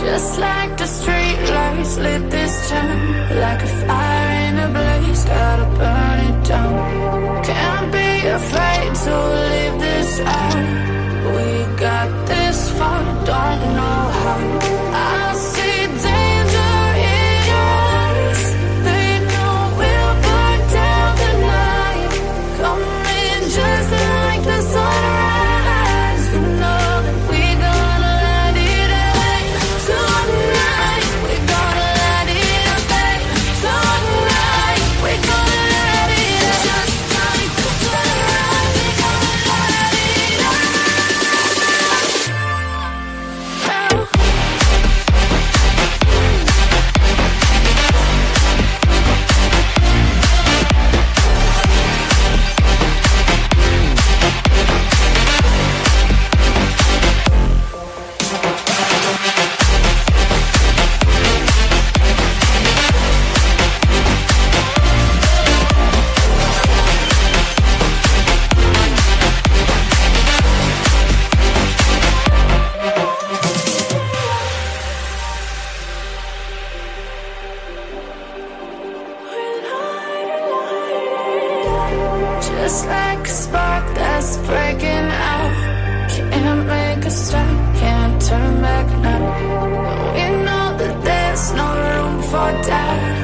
Just like the street lights lit this town, like a fire in a blaze, gotta burn it down. Can't be afraid to leave this out. We got this far, don't know how. I see danger in your eyes. They know we'll burn down the night. Coming just like the sunrise. You know that we gonna let it out. Tonight, we gonna let it out. Tonight, we gonna let it out. Just like the sunrise, we gonna let it out. Just like a spark that's breaking out. Can't make a stop, can't turn back now. We know that there's no room for doubt.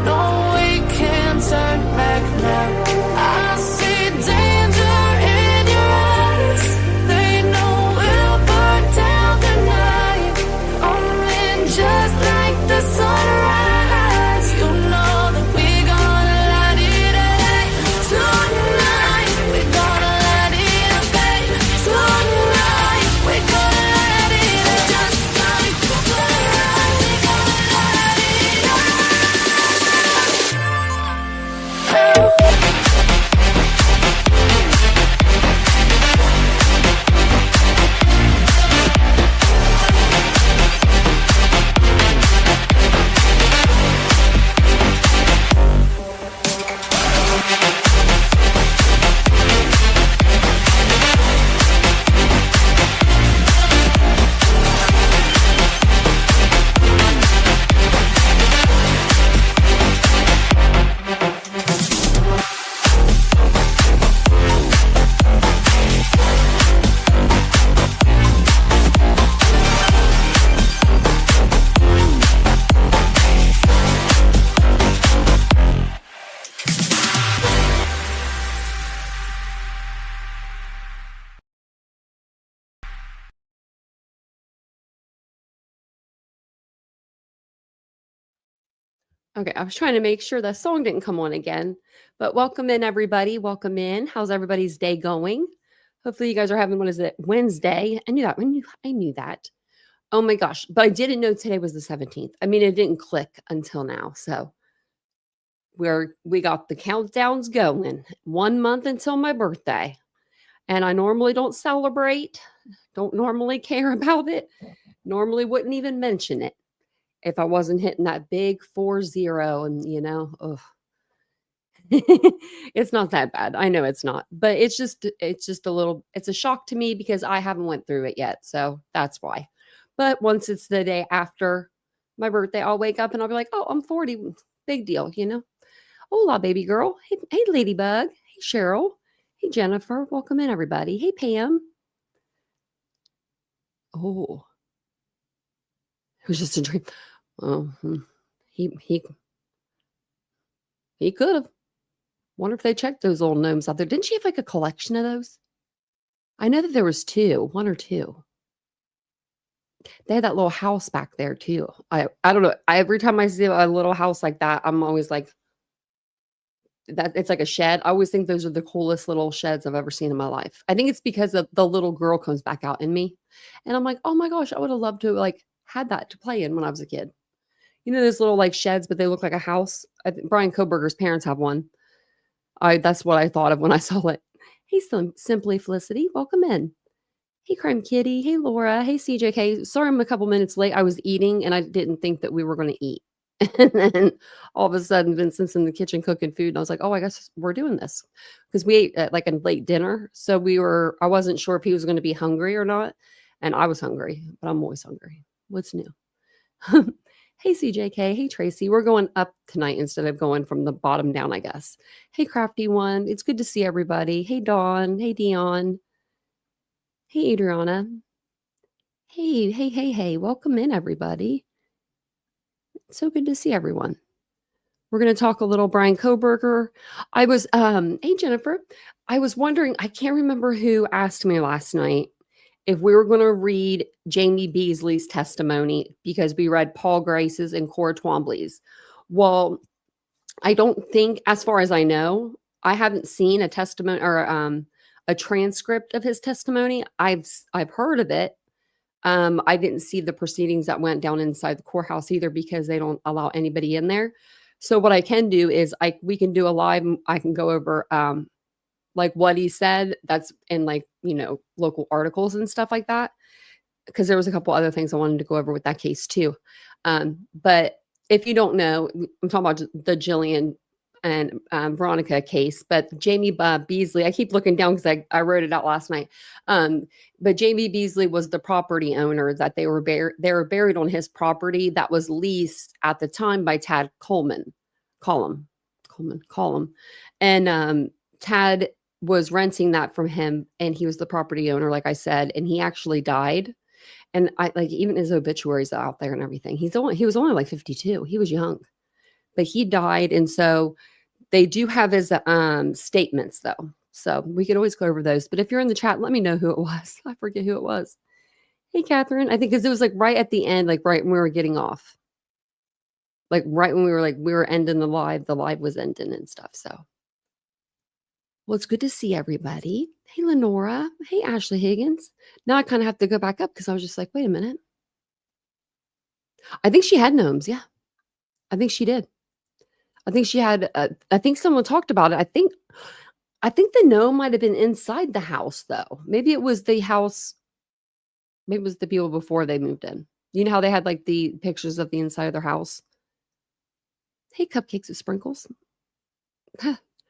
No, we can't turn back now. I see danger in your eyes. They know we'll burn down the night. Coming just like the sunrise. You know that we gonna let it out. Tonight, we gonna let it out. Tonight, we gonna let it out. Just like the sunrise, we gonna let it out. Okay, I was trying to make sure the song didn't come on again. But welcome in, everybody. Welcome in. How's everybody's day going? Hopefully, you guys are having, what is it, Wednesday? I knew that. I knew that. Oh my gosh. But I didn't know today was the 17th. I mean, it didn't click until now. So we got the countdowns going. 1 month until my birthday. And I normally don't celebrate, don't normally care about it, normally wouldn't even mention it if I wasn't hitting that big 4-0 and, ugh. It's not that bad. I know it's not, but it's just it's a shock to me because I haven't went through it yet. So that's why. But once it's the day after my birthday, I'll wake up and I'll be like, oh, I'm 40. Big deal, Hola, baby girl. Hey, Ladybug. Hey, Cheryl. Hey, Jennifer. Welcome in, everybody. Hey, Pam. Oh, it was just a dream. Oh, he could have. Wonder if they checked those little gnomes out there. Didn't she have like a collection of those? I know that there was one or two. They had that little house back there too. I don't know. Every time I see a little house like that, I'm always like, that it's like a shed. I always think those are the coolest little sheds I've ever seen in my life. I think it's because of the little girl comes back out in me. And I'm like, oh my gosh, I would have loved to like had that to play in when I was a kid. Those little like sheds, but they look like a house. I think Bryan Kohberger's parents have one. That's what I thought of when I saw it. Hey, Simply Felicity, welcome in. Hey, Crime Kitty. Hey, Laura. Hey, CJK. Sorry I'm a couple minutes late. I was eating and I didn't think that we were going to eat. And then all of a sudden, Vincent's in the kitchen cooking food. And I was like, oh, I guess we're doing this. Because we ate at like a late dinner. So I wasn't sure if he was going to be hungry or not. And I was hungry, but I'm always hungry. What's new? Hey, CJK. Hey, Tracy. We're going up tonight instead of going from the bottom down, I guess. Hey, Crafty One. It's good to see everybody. Hey, Dawn. Hey, Dion. Hey, Adriana. Hey. Welcome in, everybody. It's so good to see everyone. We're going to talk a little Bryan Kohberger. Hey, Jennifer. I was wondering, I can't remember who asked me last night if we were going to read Jamie Beasley's testimony because we read Paul Grace's and Cora Twombly's. Well, I don't think, as far as I know, I haven't seen a testimony or a transcript of his testimony. I've heard of it. I didn't see the proceedings that went down inside the courthouse either because they don't allow anybody in there. So what I can do is we can do a live. I can go over like what he said. That's in local articles and stuff like that. Because there was a couple other things I wanted to go over with that case too. But if you don't know, I'm talking about the Jillian and Veronica case, but Jamie Beasley, I keep looking down because I wrote it out last night. But Jamie Beasley was the property owner that they were buried on his property that was leased at the time by Tad Coleman. And Tad was renting that from him, and he was the property owner, like I said, and he actually died. And even his obituaries out there and everything. He was only like 52. He was young, but he died. And so they do have his statements though. So we could always go over those. But if you're in the chat, let me know who it was. I forget who it was. Hey, Catherine. I think because it was like right at the end, like right when we were getting off. Like right when we were ending the live was ending and stuff. So. Well, it's good to see everybody. Hey, Lenora. Hey, Ashley Higgins. Now I kind of have to go back up because I was just like, wait a minute. I think she had gnomes. Yeah, I think she did. I think she had. I think someone talked about it. I think the gnome might have been inside the house though. Maybe it was the house. Maybe it was the people before they moved in. You know how they had like the pictures of the inside of their house. Hey, Cupcakes with Sprinkles.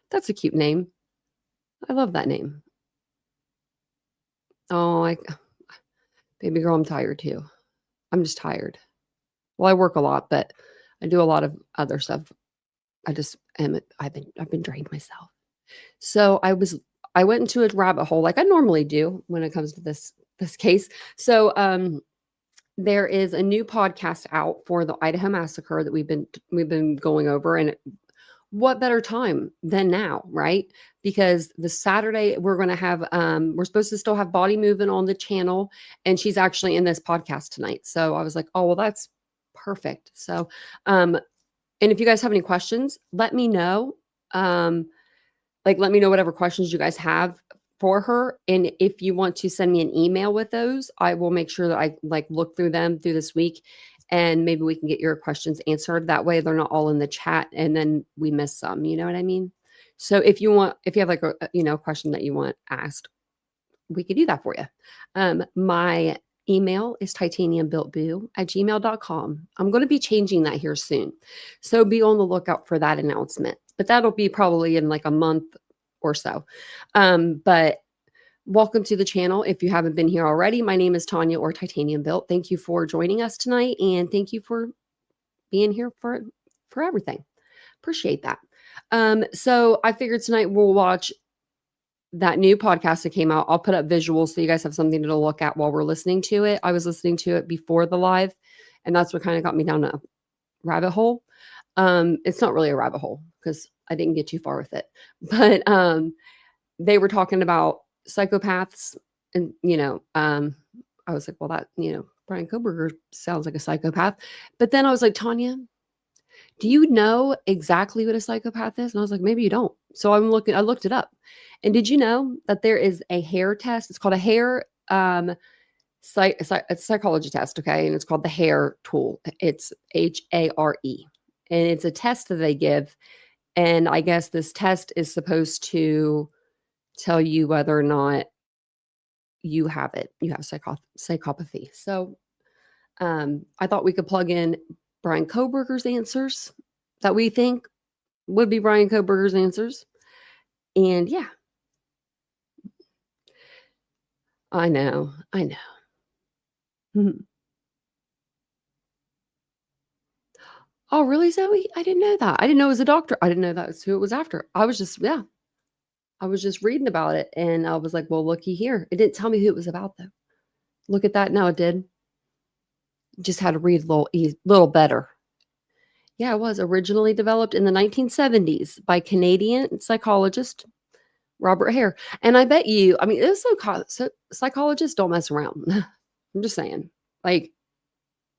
That's a cute name. I love that name. Oh, baby girl, I'm tired too. I'm just tired. Well, I work a lot, but I do a lot of other stuff. I've been drained myself. So I went into a rabbit hole like I normally do when it comes to this case. So there is a new podcast out for the Idaho massacre that we've been going over, and what better time than now, right? Because the Saturday we're going to have, we're supposed to still have Body Moving on the channel, and she's actually in this podcast tonight. So I was like, oh, well, that's perfect. So, and if you guys have any questions, let me know. Let me know whatever questions you guys have for her. And if you want to send me an email with those, I will make sure that I look through them through this week. And maybe we can get your questions answered. That way they're not all in the chat and then we miss some, you know what I mean? So if you have like a question that you want asked, we could do that for you. My email is titaniumbuiltboo@gmail.com. I'm going to be changing that here soon. So be on the lookout for that announcement, but that'll be probably in like a month or so. But welcome to the channel. If you haven't been here already, my name is Tanya or Titanium Built. Thank you for joining us tonight. And thank you for being here for everything. Appreciate that. So I figured tonight we'll watch that new podcast that came out. I'll put up visuals so you guys have something to look at while we're listening to it. I was listening to it before the live, and that's what kind of got me down a rabbit hole. It's not really a rabbit hole because I didn't get too far with it, but they were talking about psychopaths, and I was like, well, that Bryan Kohberger sounds like a psychopath. But then I was like, Tanya, do you know exactly what a psychopath is? And I was like, maybe you don't. So I looked it up. And did you know that there is a hair test? It's called a hair psychology test, okay? And it's called the hair tool. It's HARE. And it's a test that they give. And I guess this test is supposed to tell you whether or not you have it. You have psychopathy. So I thought we could plug in Bryan Kohberger's answers that we think would be Bryan Kohberger's answers. And yeah. I know. Oh, really, Zoe? I didn't know that. I didn't know it was a doctor. I didn't know that was who it was after. I was just, yeah, I was just reading about it and I was like, well, looky here. It didn't tell me who it was about though. Look at that. Now it did. Just had to read a little better. Yeah, it was originally developed in the 1970s by Canadian psychologist Robert Hare. And I bet you, I mean, this psychologists don't mess around. I'm just saying. Like,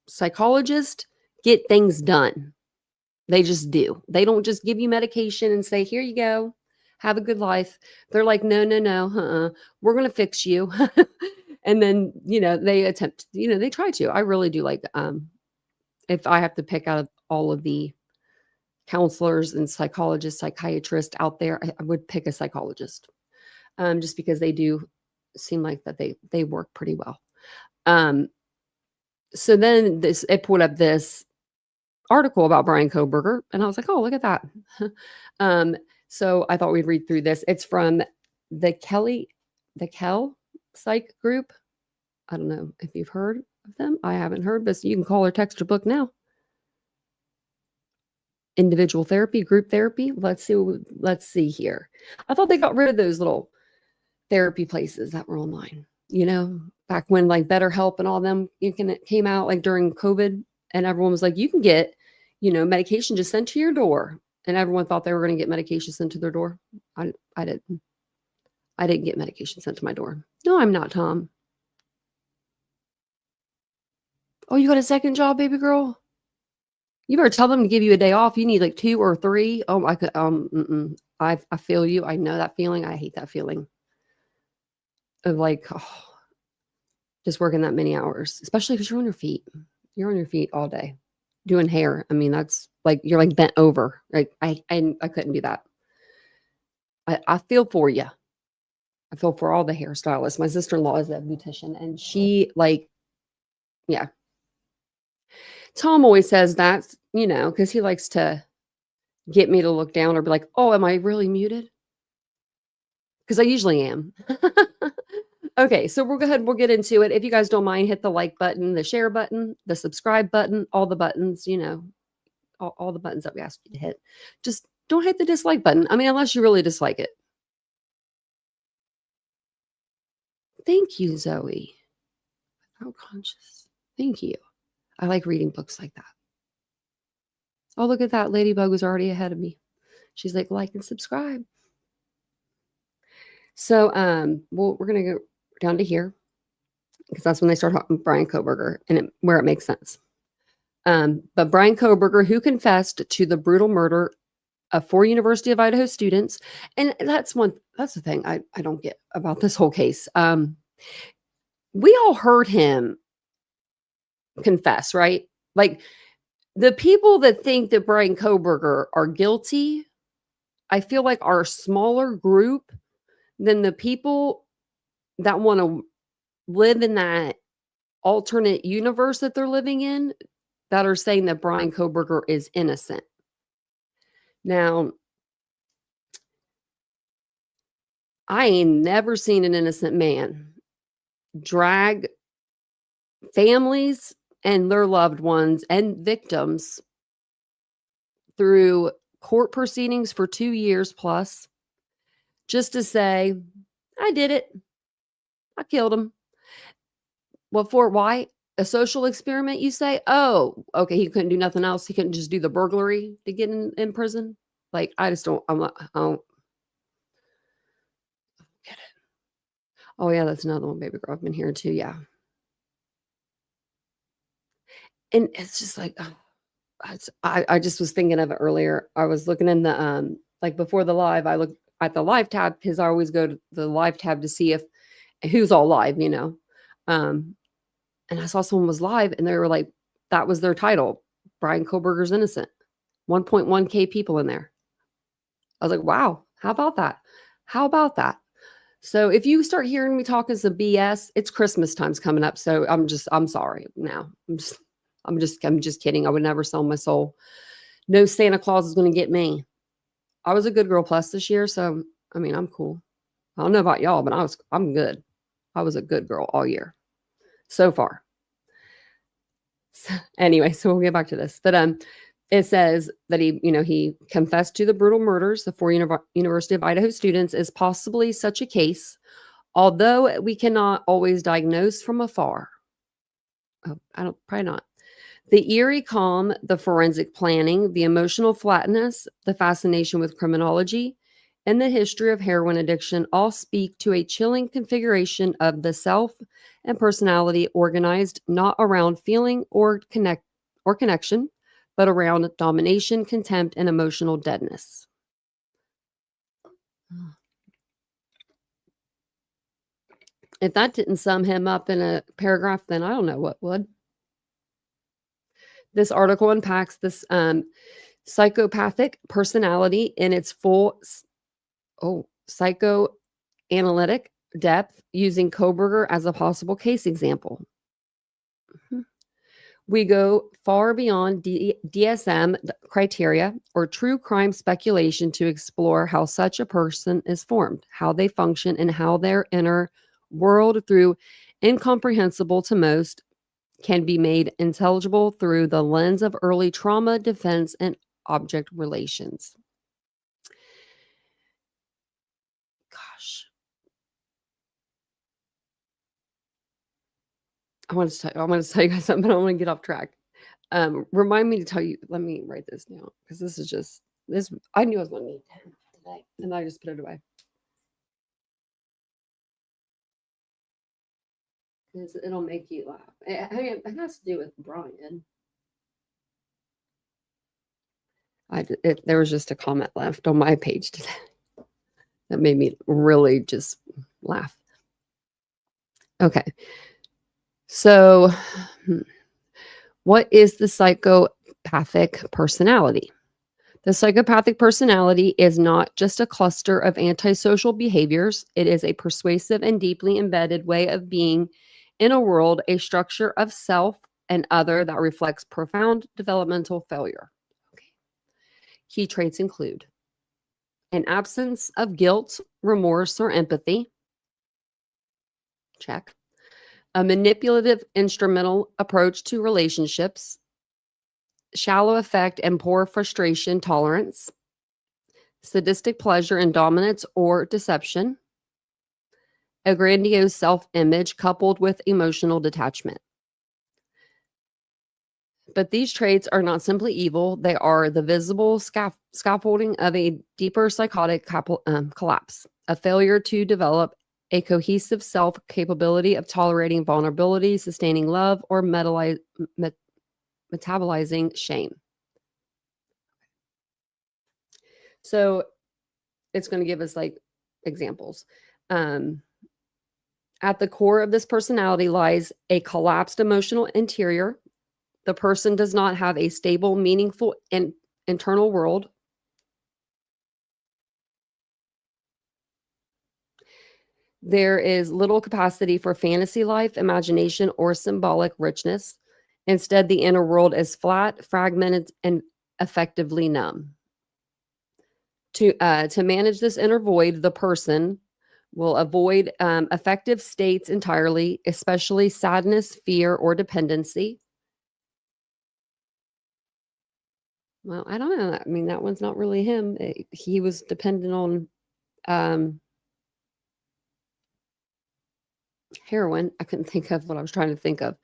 psychologists get things done. They just do. They don't just give you medication and say, here you go, have a good life. They're like, no, no, no, we're going to fix you. And then, they attempt, they try to. I really do like, if I have to pick out of all of the counselors and psychologists, psychiatrists out there, I would pick a psychologist, just because they do seem like that they work pretty well. So then it pulled up this article about Bryan Kohberger, and I was like, oh, look at that. So I thought we'd read through this. It's from the Kell Psych Group. I don't know if you've heard of them. I haven't heard, but you can call or text or book now. Individual therapy, group therapy. Let's see here. I thought they got rid of those little therapy places that were online, back when like BetterHelp and all them came out like during COVID, and everyone was like, you can get, medication just sent to your door. And everyone thought they were going to get medication sent to their door. I didn't get medication sent to my door. No, I'm not, Tom. Oh, you got a second job, baby girl? You better tell them to give you a day off. You need like 2 or 3. Oh, I could, I feel you. I know that feeling. I hate that feeling of like, just working that many hours, especially because you're on your feet. You're on your feet all day doing hair. I mean, that's like, you're like bent over. Like I couldn't do that. I feel for you. I feel for all the hairstylists. My sister-in-law is a beautician, and she yeah. Tom always says that, because he likes to get me to look down or be like, oh, am I really muted? Because I usually am. Okay, so we'll go ahead and we'll get into it. If you guys don't mind, hit the like button, the share button, the subscribe button, all the buttons, all the buttons that we ask you to hit. Just don't hit the dislike button. I mean, unless you really dislike it. Thank you, Zoe. Without conscious. Thank you. I like reading books like that. Oh, look at that. Ladybug was already ahead of me. She's like and subscribe. So, we're going to go down to here because that's when they start talking Bryan Kohberger and where it makes sense. But Bryan Kohberger, who confessed to the brutal murder of 4 University of Idaho students. And that's the thing I don't get about this whole case. We all heard him confess, right? Like, the people that think that Bryan Kohberger are guilty, I feel like are a smaller group than the people that want to live in that alternate universe that they're living in, that are saying that Bryan Kohberger is innocent. Now, I ain't never seen an innocent man drag families and their loved ones and victims through court proceedings for 2 years plus just to say, I did it. I killed him. What for? Why? A social experiment, you say? Oh, okay. He couldn't do nothing else. He couldn't just do the burglary to get in prison. Like, I don't get it. Oh yeah, that's another one, baby girl. I've been here too. Yeah. And it's just like, I just was thinking of it earlier. I was looking in the, like before the live, I looked at the live tab because I always go to the live tab to see who's all live, and I saw someone was live and they were like, that was their title. Bryan Kohberger's innocent. 1.1K people in there. I was like, wow, how about that? How about that? So if you start hearing me talking some BS, it's Christmas time's coming up. So I'm sorry now. I'm just kidding. I would never sell my soul. No Santa Claus is going to get me. I was a good girl plus this year. So, I mean, I'm cool. I don't know about y'all, but I'm good. I was a good girl all year so far. So, anyway, so we'll get back to this. But It says that he confessed to the brutal murders of 4 University of Idaho students is possibly such a case, although we cannot always diagnose from afar. Oh, probably not. The eerie calm, the forensic planning, the emotional flatness, the fascination with criminology, and the history of heroin addiction all speak to a chilling configuration of the self and personality organized not around feeling or connection, but around domination, contempt, and emotional deadness. If that didn't sum him up in a paragraph, then I don't know what would. This article unpacks this psychopathic personality in its full psychoanalytic depth using Kohberger as a possible case example. We go far beyond DSM criteria or true crime speculation to explore how such a person is formed, how they function, and how their inner world, through incomprehensible to most, can be made intelligible through the lens of early trauma, defense, and object relations. Gosh. I want to tell you guys something, but I don't want to get off track. Remind me to tell you, let me write this down, because this is just, I knew I was going to need today, and I just put it away. Because it'll make you laugh. It has to do with Bryan. There was just a comment left on my page today that made me really just laugh. Okay. So, what is the psychopathic personality? The psychopathic personality is not just a cluster of antisocial behaviors. It is a persuasive and deeply embedded way of being in a world, a structure of self and other that reflects profound developmental failure. Okay. Key traits include an absence of guilt, remorse, or empathy. Check. A manipulative, instrumental approach to relationships, shallow affect and poor frustration tolerance, sadistic pleasure in dominance or deception, a grandiose self-image coupled with emotional detachment. But these traits are not simply evil. They are the visible scaffolding of a deeper psychotic collapse, a failure to develop a cohesive self-capability of tolerating vulnerability, sustaining love, or metabolizing shame. So it's going to give us like examples. At the core of this personality lies a collapsed emotional interior. The person does not have a stable, meaningful, internal world. There is little capacity for fantasy life, imagination, or symbolic richness. Instead, the inner world is flat, fragmented, and effectively numb. To manage this inner void, the person will avoid affective states entirely, especially sadness, fear, or dependency. Well, I don't know. I mean, that one's not really him. He was dependent on heroin. I couldn't think of what I was trying to think of.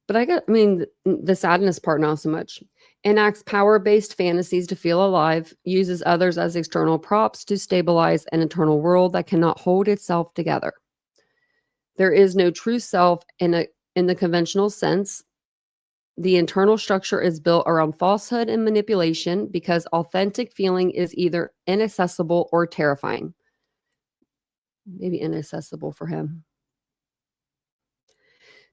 But the sadness part, not so much. Enacts power-based fantasies to feel alive, uses others as external props to stabilize an internal world that cannot hold itself together. There is no true self in the conventional sense. The internal structure is built around falsehood and manipulation because authentic feeling is either inaccessible or terrifying. Maybe inaccessible for him.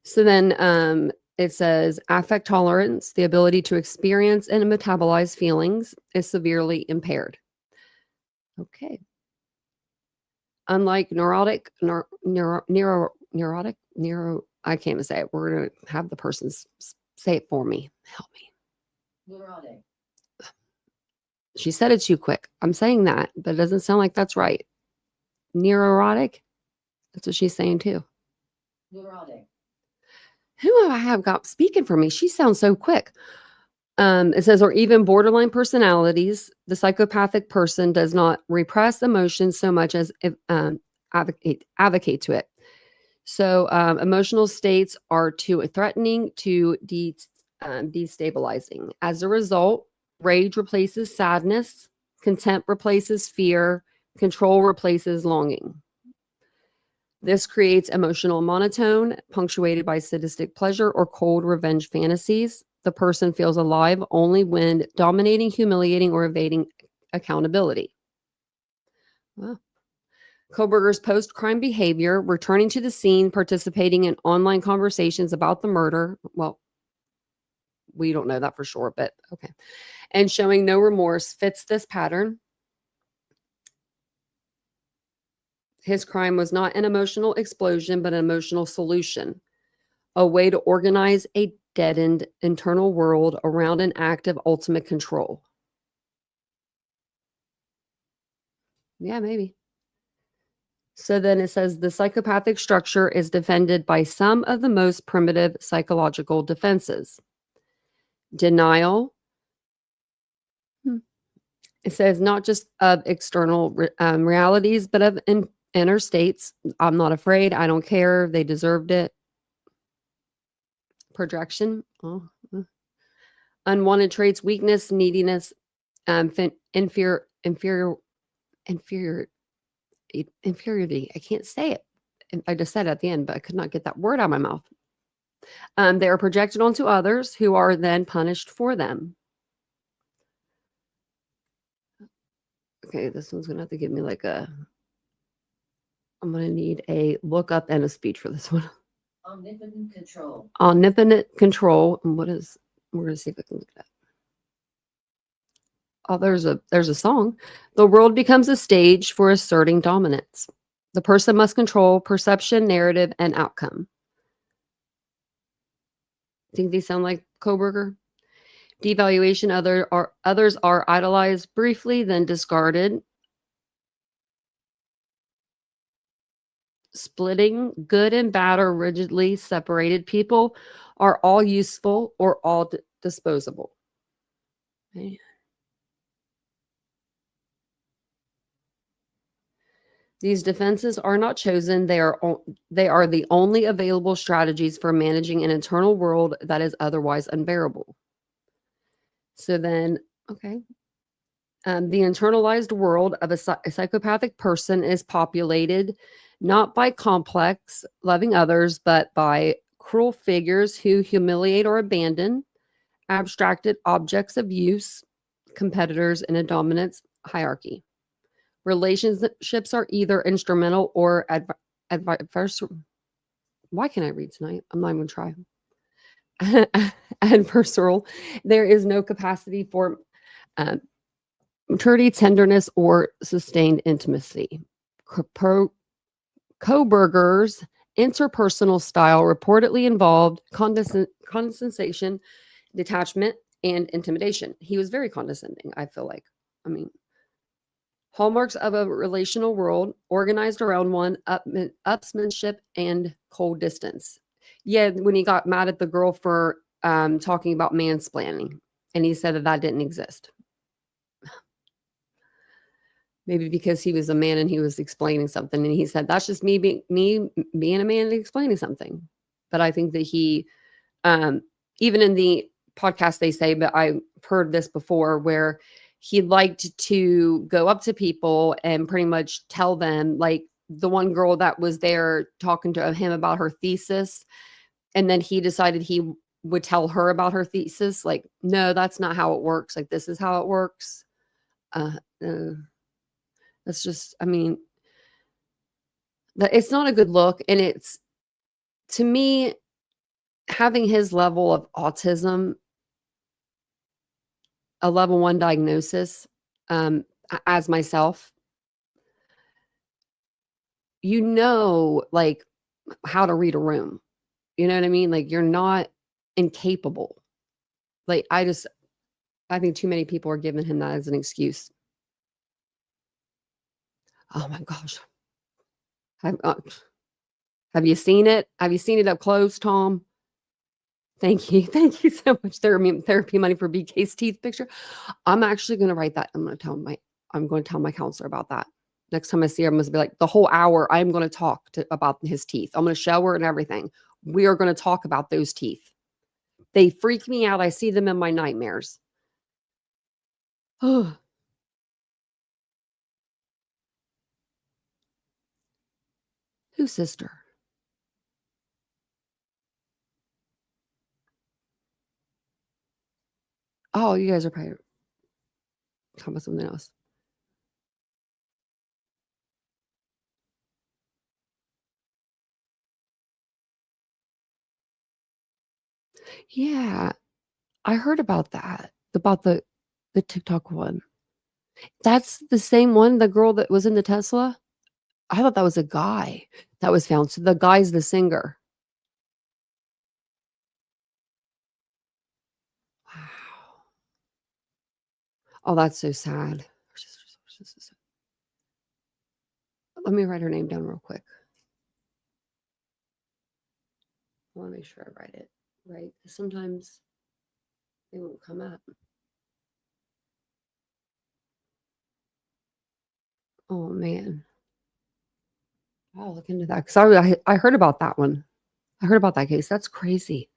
So then it says affect tolerance, the ability to experience and metabolize feelings, is severely impaired. Okay. Unlike neurotic, I can't even say it. We're going to have the person say it for me. Help me. Neurotic. She said it too quick. I'm saying that, but it doesn't sound like that's right. Neurotic? That's what she's saying too. Neurotic. Who do I have got speaking for me? She sounds so quick. It says, or even borderline personalities. The psychopathic person does not repress emotions so much as advocate to it. So emotional states are too threatening to destabilizing. As a result, rage replaces sadness, contempt replaces fear, control replaces longing. This creates emotional monotone, punctuated by sadistic pleasure or cold revenge fantasies. The person feels alive only when dominating, humiliating, or evading accountability. Wow. Kohberger's post-crime behavior, returning to the scene, participating in online conversations about the murder. Well, we don't know that for sure, but okay. And showing no remorse fits this pattern. His crime was not an emotional explosion, but an emotional solution, a way to organize a deadened internal world around an act of ultimate control. Yeah, maybe. So then it says the psychopathic structure is defended by some of the most primitive psychological defenses. Denial. It says not just of external realities, but of inner states. I'm not afraid. I don't care. They deserved it. Projection. Oh. Unwanted traits, weakness, neediness, inferiority. I can't say it. I just said it at the end, but I could not get that word out of my mouth. They are projected onto others who are then punished for them. Okay, this one's going to have to give me like I'm going to need a look up and a speech for this one. Omnipotent control. Omnipotent control. And we're going to see if I can look at that. Oh, there's a song. The world becomes a stage for asserting dominance. The person must control perception, narrative, and outcome. Think these sound like Kohberger? Devaluation, others are idolized briefly, then discarded. Splitting, good and bad are rigidly separated. People are all useful or all disposable. Okay. These defenses are not chosen. They are the only available strategies for managing an internal world that is otherwise unbearable. So then, okay. The internalized world of a psychopathic person is populated not by complex, loving others, but by cruel figures who humiliate or abandon, abstracted objects of use, competitors in a dominance hierarchy. Relationships are either instrumental or adversarial. Why can't I read tonight? I'm not even trying. Adversarial. There is no capacity for maturity, tenderness, or sustained intimacy. Kohberger's interpersonal style reportedly involved condescension, detachment, and intimidation. He was very condescending, I feel like. I mean, hallmarks of a relational world organized around one, upsmanship and cold distance. Yeah, when he got mad at the girl for talking about mansplaining, and he said that didn't exist. Maybe because he was a man and he was explaining something, and he said that's just me being a man and explaining something. But I think that he, even in the podcast they say, but I've heard this before, where he liked to go up to people and pretty much tell them, like the one girl that was there talking to him about her thesis, and then he decided he would tell her about her thesis. Like, no, that's not how it works. Like, this is how it works. That's just, I mean, it's not a good look. And it's, to me, having his level of autism, a level 1 diagnosis, as myself, like how to read a room. You know what I mean? Like, you're not incapable. Like, I think too many people are giving him that as an excuse. Oh my gosh. Have you seen it? Have you seen it up close, Tom? Thank you. Thank you so much. Therapy money for BK's teeth picture. I'm actually going to write that. I'm going to tell my counselor about that. Next time I see her, I'm going to be like, the whole hour, I'm going to talk about his teeth. I'm going to show her and everything. We are going to talk about those teeth. They freak me out. I see them in my nightmares. Oh. Whose sister? Oh, you guys are probably talking about something else. Yeah, I heard about that. About the TikTok one. That's the same one, the girl that was in the Tesla? I thought that was a guy that was found. So the guy's the singer. Wow. Oh, that's so sad. Let me write her name down real quick. I want to make sure I write it right. Because sometimes they won't come up. Oh, man. I'll look into that. Because I heard about that one. I heard about that case. That's crazy.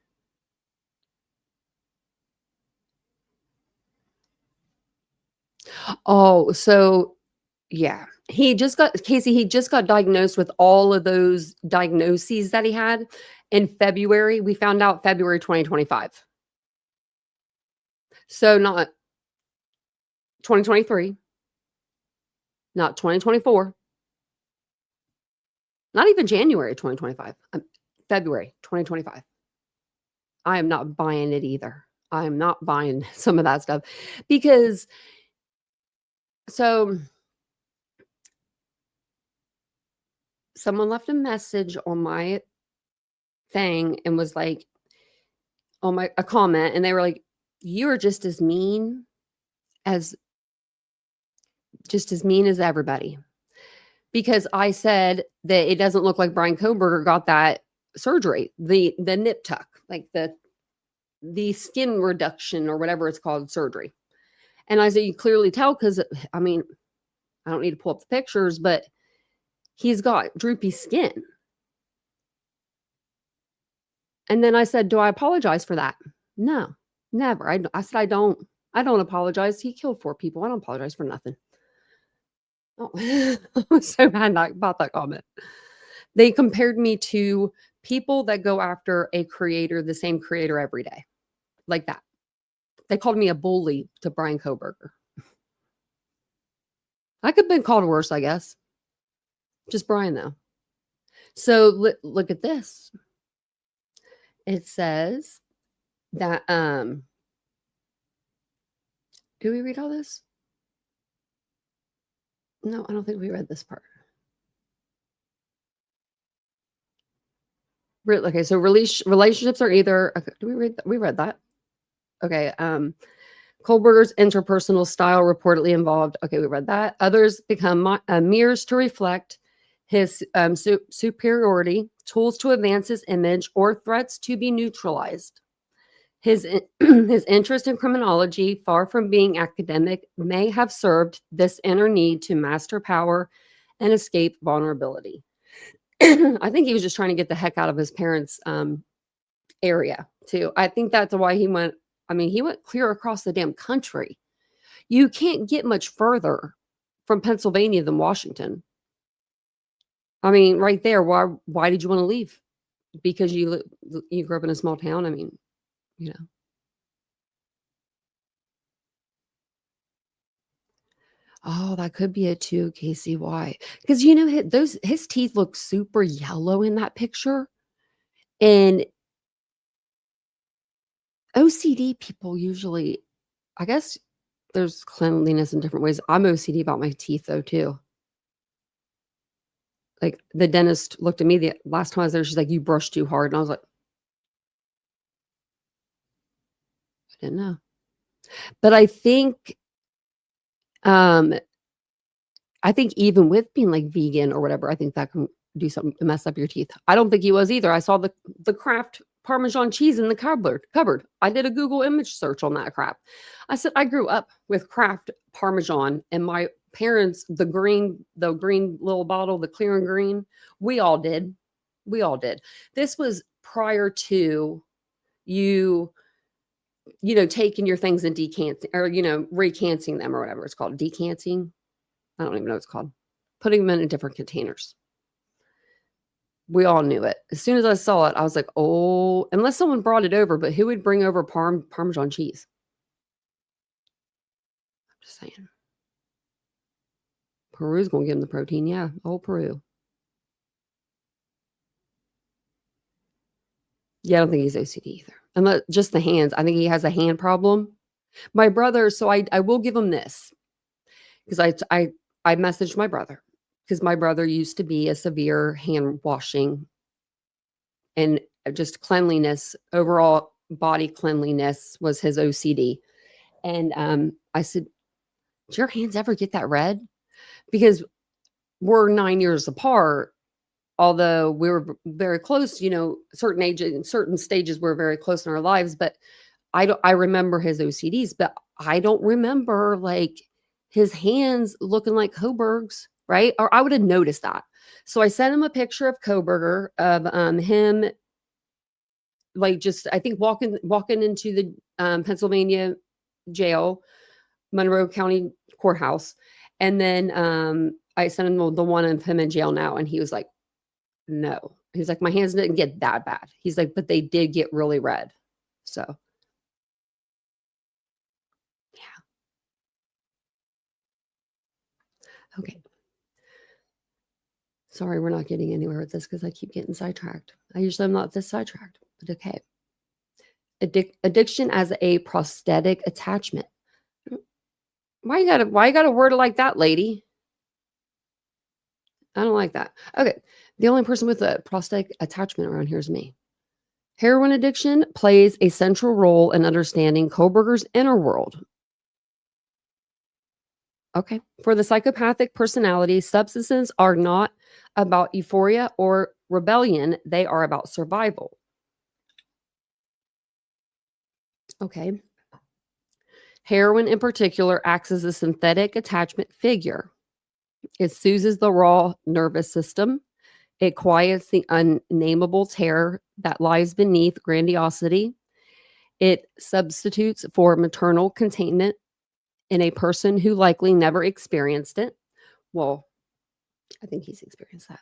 Oh, so yeah. He just got diagnosed with all of those diagnoses that he had in February. We found out February 2025. So not 2023, not 2024, not even January 2025, February 2025. I am not buying it either. I am not buying some of that stuff because so someone left a message on my thing and was like, on a comment, and they were like, you are just as mean as everybody. Because I said that it doesn't look like Bryan Kohberger got that surgery, the nip tuck, like the skin reduction or whatever it's called surgery. And I said, you clearly tell because, I mean, I don't need to pull up the pictures, but he's got droopy skin. And then I said, do I apologize for that? No, never. I said, I don't apologize. He killed 4 people. I don't apologize for nothing. Oh, I was so mad about that comment. They compared me to people that go after a creator, the same creator every day, like that. They called me a bully to Bryan Kohberger. I could have been called worse, I guess. Just Bryan, though. So look at this. It says that, do we read all this? No, I don't think we read this part. Okay, so relationships are either, okay, we read that. Okay, Kohberger's interpersonal style reportedly involved, okay, we read that. Others become mirrors to reflect his superiority, tools to advance his image, or threats to be neutralized. His interest in criminology, far from being academic, may have served this inner need to master power and escape vulnerability. I think he was just trying to get the heck out of his parents' area, too. I think that's why he went clear across the damn country. You can't get much further from Pennsylvania than Washington. I mean, right there, why did you want to leave? Because you grew up in a small town? I mean, you know. Oh, that could be it too, Casey. Why? Because his teeth look super yellow in that picture. And OCD people usually, I guess there's cleanliness in different ways. I'm OCD about my teeth though, too. Like the dentist looked at me the last time I was there, she's like, you brushed too hard. And I was like, I didn't know. But I think even with being like vegan or whatever, I think that can do something to mess up your teeth. I don't think he was either. I saw the craft Parmesan cheese in the cupboard. I did a Google image search on that crap. I said, I grew up with Kraft Parmesan, and my parents, the green little bottle, the clear and green, we all did. This was prior to you taking your things and decanting, or, recanting them, or whatever it's called. Decanting. I don't even know what it's called. Putting them in different containers. We all knew it. As soon as I saw it, I was like, oh, unless someone brought it over, but who would bring over Parmesan cheese? I'm just saying. Peru's going to give him the protein. Yeah, old Peru. Yeah, I don't think he's OCD either. Unless just the hands. I think he has a hand problem. My brother, so I will give him this. Because I messaged my brother. Because my brother used to be a severe hand washing and just cleanliness, overall body cleanliness was his OCD. And I said, did your hands ever get that red? Because we're 9 years apart, although we were very close, certain ages and certain stages we're very close in our lives. But I remember his OCDs, but I don't remember like his hands looking like Kohberg's, right? Or I would have noticed that. So I sent him a picture of Kohberger of him, like just I think walking into the Pennsylvania jail, Monroe County Courthouse, and then I sent him the one of him in jail now, and he was like, "No," he's like, "My hands didn't get that bad." He's like, "But they did get really red." So. Okay. Sorry, we're not getting anywhere with this because I keep getting sidetracked. I usually am not this sidetracked, but okay. Addiction as a prosthetic attachment. Why you gotta word it like that, lady? I don't like that. Okay. The only person with a prosthetic attachment around here is me. Heroin addiction plays a central role in understanding Kohberger's inner world. Okay. For the psychopathic personality, substances are not about euphoria or rebellion. They are about survival. Okay. Heroin in particular acts as a synthetic attachment figure. It soothes the raw nervous system. It quiets the unnameable terror that lies beneath grandiosity. It substitutes for maternal containment in a person who likely never experienced it. Well, I think he's experienced that.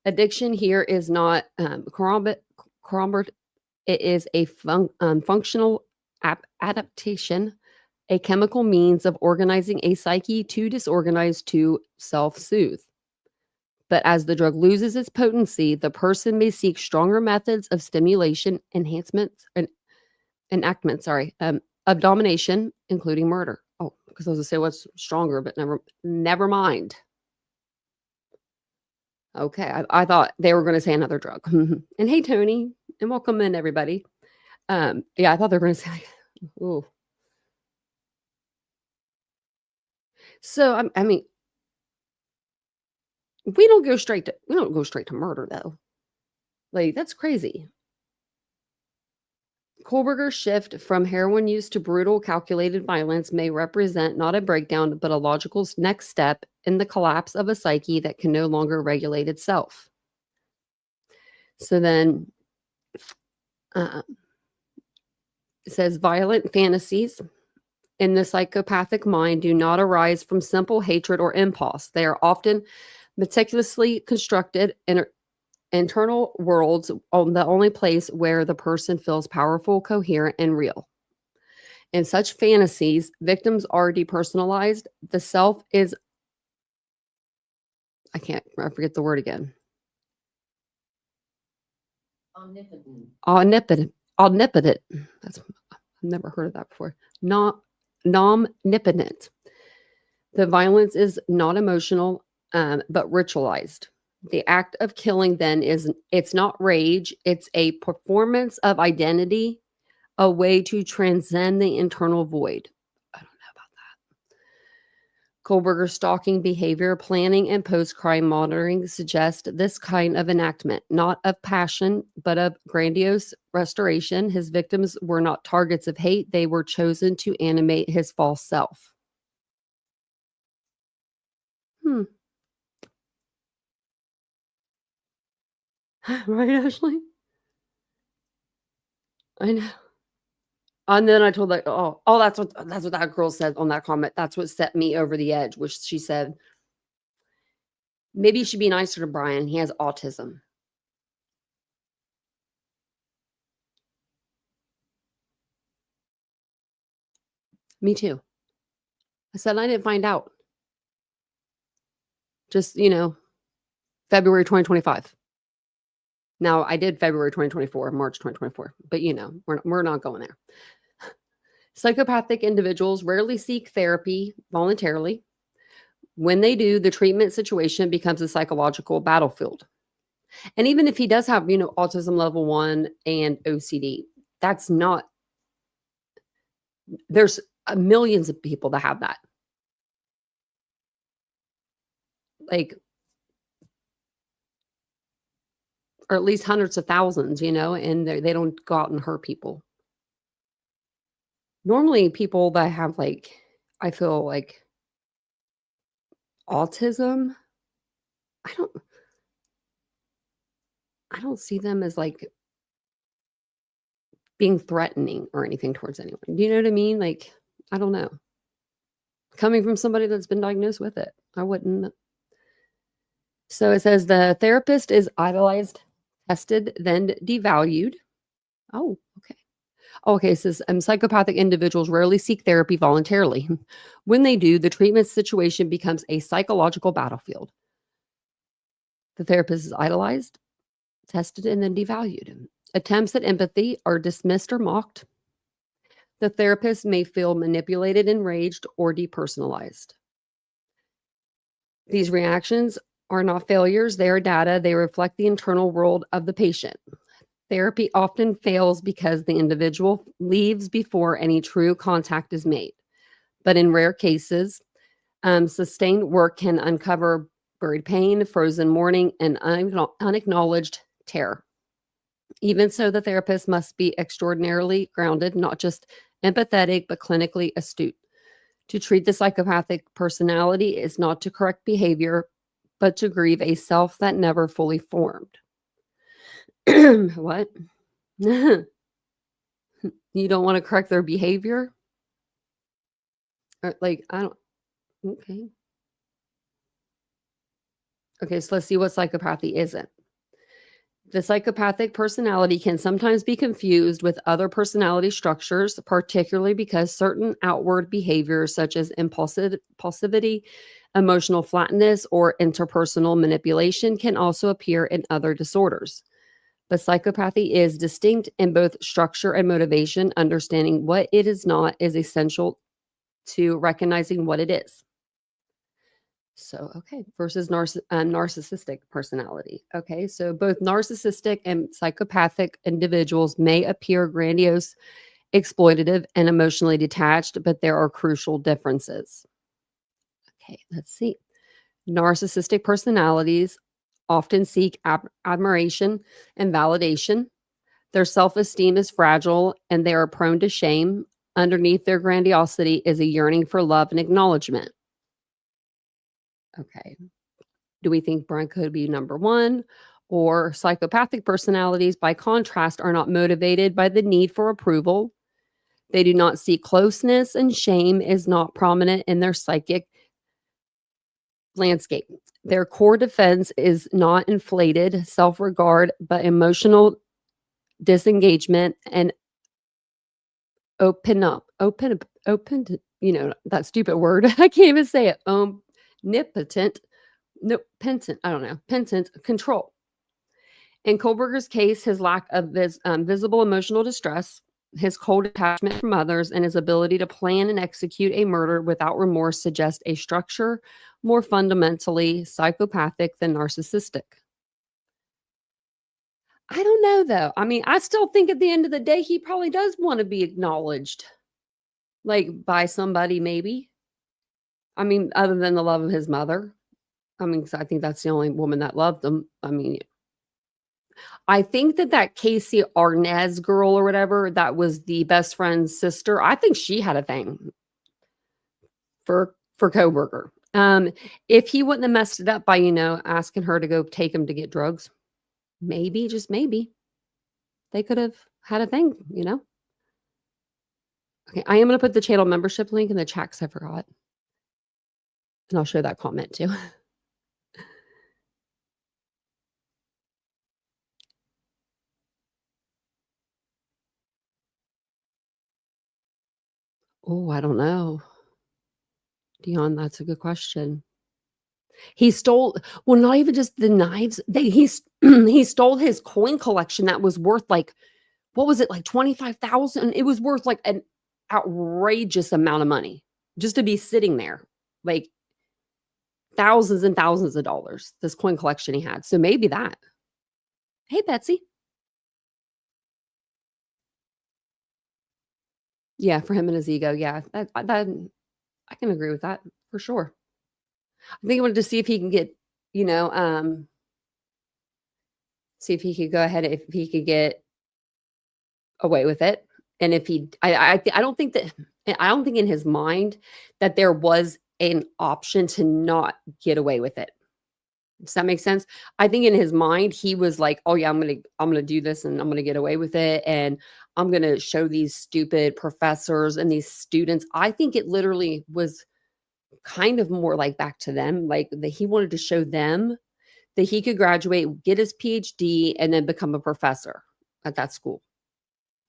Addiction here is not corroborated. It is a functional adaptation, a chemical means of organizing a psyche too disorganized to self-soothe. But as the drug loses its potency, the person may seek stronger methods of stimulation, enactment, of domination, including murder. Oh, because I was going to say what's stronger, but never mind. Okay, I thought they were going to say another drug. And hey, Tony, and welcome in, everybody. Yeah, I thought they were going to say, ooh. So, I mean, we don't go straight to murder, though. Like, that's crazy. Kohberger's shift from heroin use to brutal, calculated violence may represent not a breakdown, but a logical next step in the collapse of a psyche that can no longer regulate itself. So then it says violent fantasies in the psychopathic mind do not arise from simple hatred or impulse. They are often meticulously constructed internal worlds on the only place where the person feels powerful, coherent, and real. In such fantasies, victims are depersonalized. The self is, I forget the word again. Omnipotent. I've never heard of that before. Omnipotent. The violence is not emotional, but ritualized. The act of killing then it's not rage, it's a performance of identity, a way to transcend the internal void. I don't know about Kohberger's stalking behavior, planning, and post-crime monitoring suggest this kind of enactment, not of passion, but of grandiose restoration. His victims were not targets of hate. They were chosen to animate his false self. Right, Ashley? I know. And then I told that, that's what that girl said on that comment. That's what set me over the edge, which she said, maybe you should be nicer to Bryan. He has autism. Me too. I said, I didn't find out. Just, February 2025. Now, I did February 2024, March 2024, but we're not going there. Psychopathic individuals rarely seek therapy voluntarily. When they do, the treatment situation becomes a psychological battlefield. And even if he does have, autism level 1 and OCD, that's not, there's millions of people that have that. Like, or at least hundreds of thousands, and they don't go out and hurt people. Normally people that have I feel like autism, I don't see them as being threatening or anything towards anyone. Do you know what I mean? I don't know. Coming from somebody that's been diagnosed with it, I wouldn't. So it says the therapist is idolized, tested, then devalued. Oh, okay. Okay, it says psychopathic individuals rarely seek therapy voluntarily. When they do, the treatment situation becomes a psychological battlefield. The therapist is idolized, tested, and then devalued. Attempts at empathy are dismissed or mocked. The therapist may feel manipulated, enraged, or depersonalized. These reactions are not failures. They are data. They reflect the internal world of the patient. Therapy often fails because the individual leaves before any true contact is made. But in rare cases, sustained work can uncover buried pain, frozen mourning, and unacknowledged terror. Even so, the therapist must be extraordinarily grounded, not just empathetic, but clinically astute. To treat the psychopathic personality is not to correct behavior, but to grieve a self that never fully formed. What? You don't want to correct their behavior? Or I don't. Okay. Okay, so let's see what psychopathy isn't. The psychopathic personality can sometimes be confused with other personality structures, particularly because certain outward behaviors such as impulsivity, emotional flatness, or interpersonal manipulation can also appear in other disorders. But psychopathy is distinct in both structure and motivation. Understanding what it is not is essential to recognizing what it is. So, okay, versus narcissistic personality. Okay, so both narcissistic and psychopathic individuals may appear grandiose, exploitative, and emotionally detached, but there are crucial differences. Okay, let's see. Narcissistic personalities often seek admiration and validation. Their self-esteem is fragile and they are prone to shame. Underneath their grandiosity is a yearning for love and acknowledgement. Okay. Do we think Bryan could be number one? Or psychopathic personalities, by contrast, are not motivated by the need for approval. They do not seek closeness, and shame is not prominent in their psychic landscape. Their core defense is not inflated self-regard, but emotional disengagement and open, that stupid word. I can't even say it. Penitent control. In Kohberger's case, his lack of visible emotional distress, his cold attachment from others, and his ability to plan and execute a murder without remorse suggest a structure more fundamentally psychopathic than narcissistic. I don't know, though. I mean, I still think at the end of the day, he probably does want to be acknowledged, by somebody, maybe. I mean, other than the love of his mother. I mean, 'cause I think that's the only woman that loved him. I mean, I think that Casey Arnaz girl or whatever, that was the best friend's sister, I think she had a thing for Kohberger. If he wouldn't have messed it up by, asking her to go take him to get drugs, maybe, just maybe, they could have had a thing, Okay, I am gonna put the channel membership link in the chat 'cause I forgot. And I'll show that comment too. Oh, I don't know. Dion, that's a good question. He stole well, not even just the knives, he stole his coin collection that was worth, like, what was it, like 25,000? It was worth, like, an outrageous amount of money just to be sitting there, like, thousands and thousands of dollars, this coin collection he had, so maybe that. Hey, Betsy. Yeah, for him and his ego, yeah, that I can agree with that for sure. I think he wanted to see if he can get, you know, see if he could go ahead if he could get away with it, and if he I don't think that I don't think in his mind that there was an option to not get away with it. Does that make sense? I think in his mind, he was like, "Oh, yeah, I'm gonna do this, and I'm gonna get away with it, and I'm gonna show these stupid professors and these students." I think it literally was kind of more like back to them, like, that he wanted to show them that he could graduate, get his PhD, and then become a professor at that school.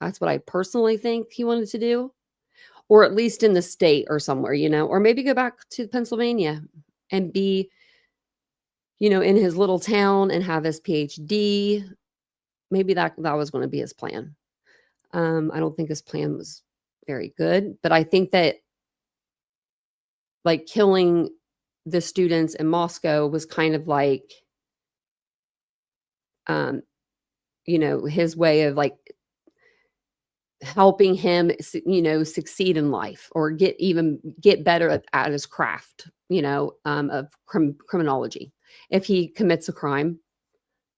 That's what I personally think he wanted to do, or at least in the state or somewhere, or maybe go back to Pennsylvania and be, in his little town and have his PhD. Maybe that was gonna be his plan. I don't think his plan was very good, but I think that, like, killing the students in Moscow was kind of like, um, his way of, like, helping him succeed in life or get better at his craft, of criminology. If he commits a crime,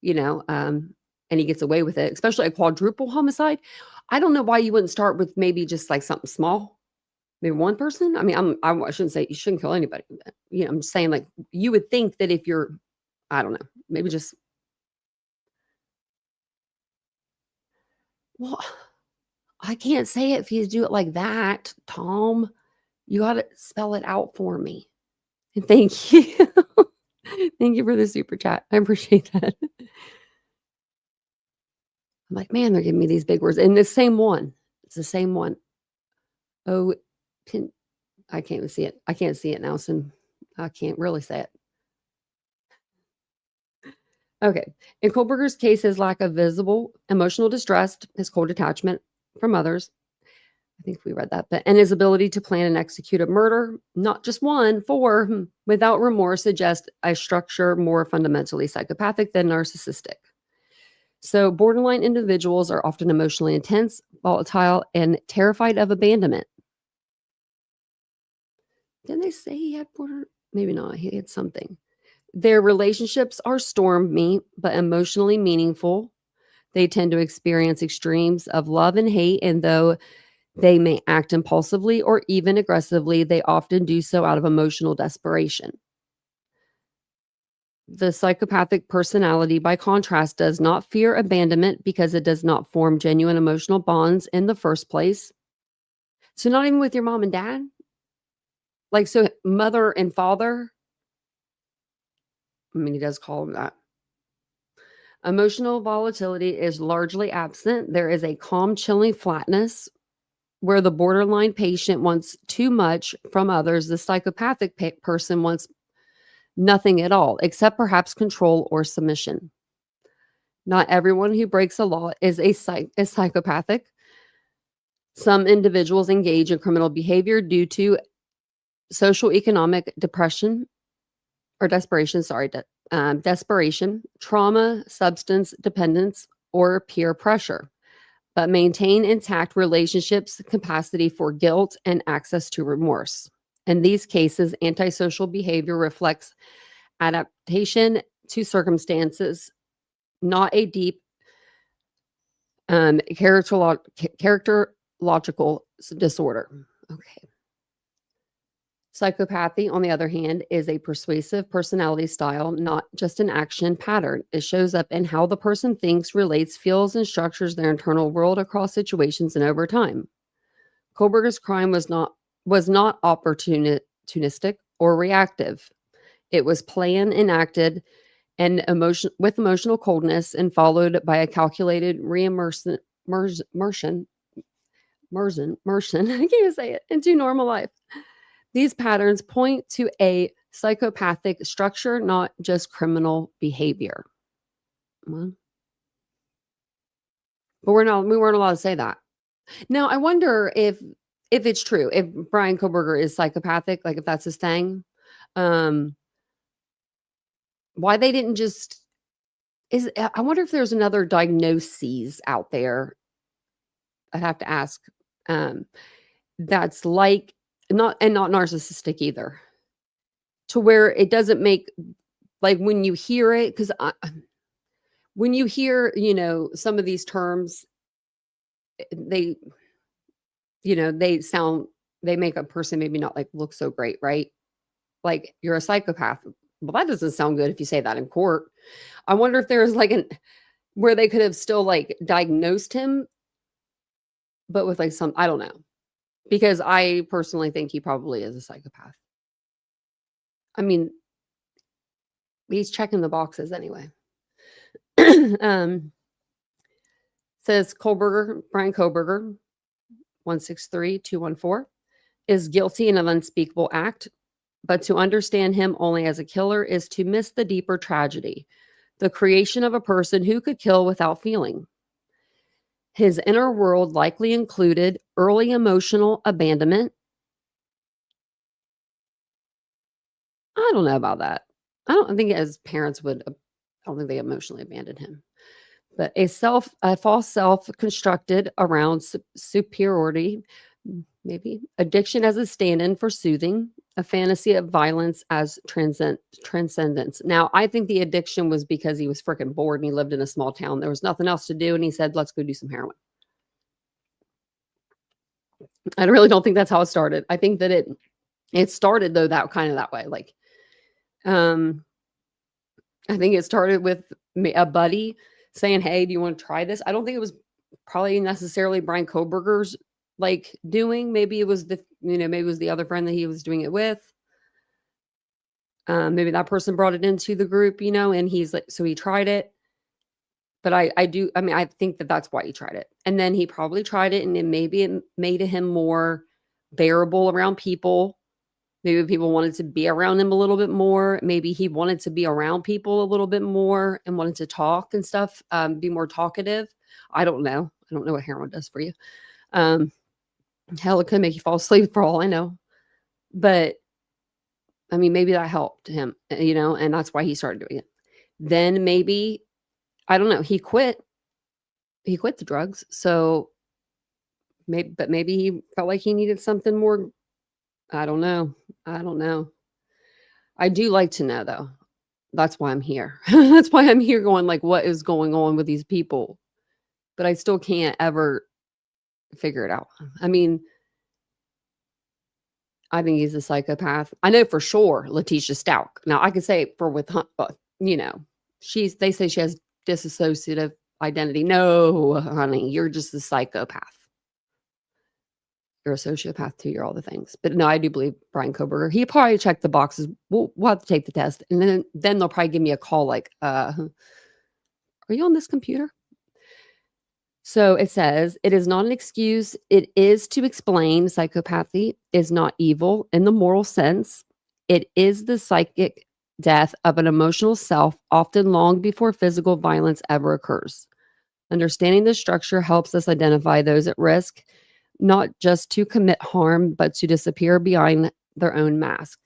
and he gets away with it, especially a quadruple homicide, I don't know why you wouldn't start with maybe just, like, something small, maybe one person. I mean, I shouldn't say you shouldn't kill anybody, but, I'm just saying, like, you would think that if you're, I don't know, maybe just, well, I can't say it if you do it like that, Tom. You gotta spell it out for me. And thank you. Thank you for the super chat. I appreciate that. I'm like, "Man, they're giving me these big words." And the same one. It's the same one. Oh, can I can't even see it. I can't see it now, so I can't really say it. Okay. In Kohberger's case, his lack of visible emotional distress, his cold detachment from others, I think we read that, and his ability to plan and execute a murder, not just one, 4, without remorse, suggests a structure more fundamentally psychopathic than narcissistic. So borderline individuals are often emotionally intense, volatile, and terrified of abandonment. Didn't they say he had maybe not, he had something. Their relationships are stormy, but emotionally meaningful. They tend to experience extremes of love and hate, and though they may act impulsively or even aggressively, they often do so out of emotional desperation. The psychopathic personality, by contrast, does not fear abandonment because it does not form genuine emotional bonds in the first place. So not even with your mom and dad? Like, so mother and father? I mean, he does call them that. Emotional volatility is largely absent. There is a calm, chilling flatness where the borderline patient wants too much from others. The psychopathic person wants nothing at all, except perhaps control or submission. Not everyone who breaks a law is psychopathic. Some individuals engage in criminal behavior due to social economic depression or desperation, desperation, trauma, substance dependence, or peer pressure, but maintain intact relationships, capacity for guilt, and access to remorse. In these cases, antisocial behavior reflects adaptation to circumstances, not a deep characterological disorder. Okay. Psychopathy, on the other hand, is a persuasive personality style, not just an action pattern. It shows up in how the person thinks, relates, feels, and structures their internal world across situations and over time. Kohberger's crime was not opportunistic or reactive. It was planned, enacted, and with emotional coldness, and followed by a calculated reimmersion. I can't even say it, into normal life. These patterns point to a psychopathic structure, not just criminal behavior. Well, but we weren't allowed to say that. Now, I wonder if it's true, if Bryan Kohberger is psychopathic, like if that's his thing, why they didn't just I wonder if there's another diagnoses out there. I'd have to ask. That's like not narcissistic either, to where it doesn't make, like, when you hear it, because when you hear, some of these terms, they make a person maybe not like look so great, right? Like, you're a psychopath. Well, that doesn't sound good if you say that in court. I wonder if there's like where they could have still like diagnosed him, but with like I don't know. Because I personally think he probably is a psychopath. I mean, he's checking the boxes anyway. Says Bryan Kohberger, 163-214, is guilty in an unspeakable act, but to understand him only as a killer is to miss the deeper tragedy, the creation of a person who could kill without feeling. His inner world likely included early emotional abandonment. I don't know about that. I don't think his parents would. I don't think they emotionally abandoned him. But a false self constructed around superiority, maybe addiction as a stand-in for soothing, a fantasy of violence as transcendence. Now, I think the addiction was because he was freaking bored and he lived in a small town. There was nothing else to do, and he said, let's go do some heroin. I really don't think that's how it started. I think that it started, though, that way. Like, I think it started with a buddy saying, hey, do you want to try this? I don't think it was probably necessarily Bryan Kohberger's like doing. Maybe it was maybe it was the other friend that he was doing it with. Maybe that person brought it into the group, and he's like, so he tried it. But I think that that's why he tried it. And then he probably tried it, and then maybe it made him more bearable around people. Maybe people wanted to be around him a little bit more. Maybe he wanted to be around people a little bit more and wanted to talk and stuff, be more talkative. I don't know. I don't know what heroin does for you. Hell, it could make you fall asleep for all I know. But, I mean, maybe that helped him, and that's why he started doing it. Then maybe, I don't know, he quit. He quit the drugs. So, maybe he felt like he needed something more. I don't know. I do like to know, though. That's why I'm here. That's why I'm here going, like, what is going on with these people? But I still can't ever figure it out. I mean, I think he's a psychopath. I know for sure Letitia Stout. Now, I could say they say she has dissociative identity. No, honey, you're just a psychopath. You're a sociopath too. You're all the things. But no, I do believe Bryan Kohberger. He probably checked the boxes. We'll have to take the test. And then they'll probably give me a call like, are you on this computer? So it says, it is not an excuse. It is to explain psychopathy is not evil in the moral sense. It is the psychic death of an emotional self, often long before physical violence ever occurs. Understanding the structure helps us identify those at risk, not just to commit harm, but to disappear behind their own mask.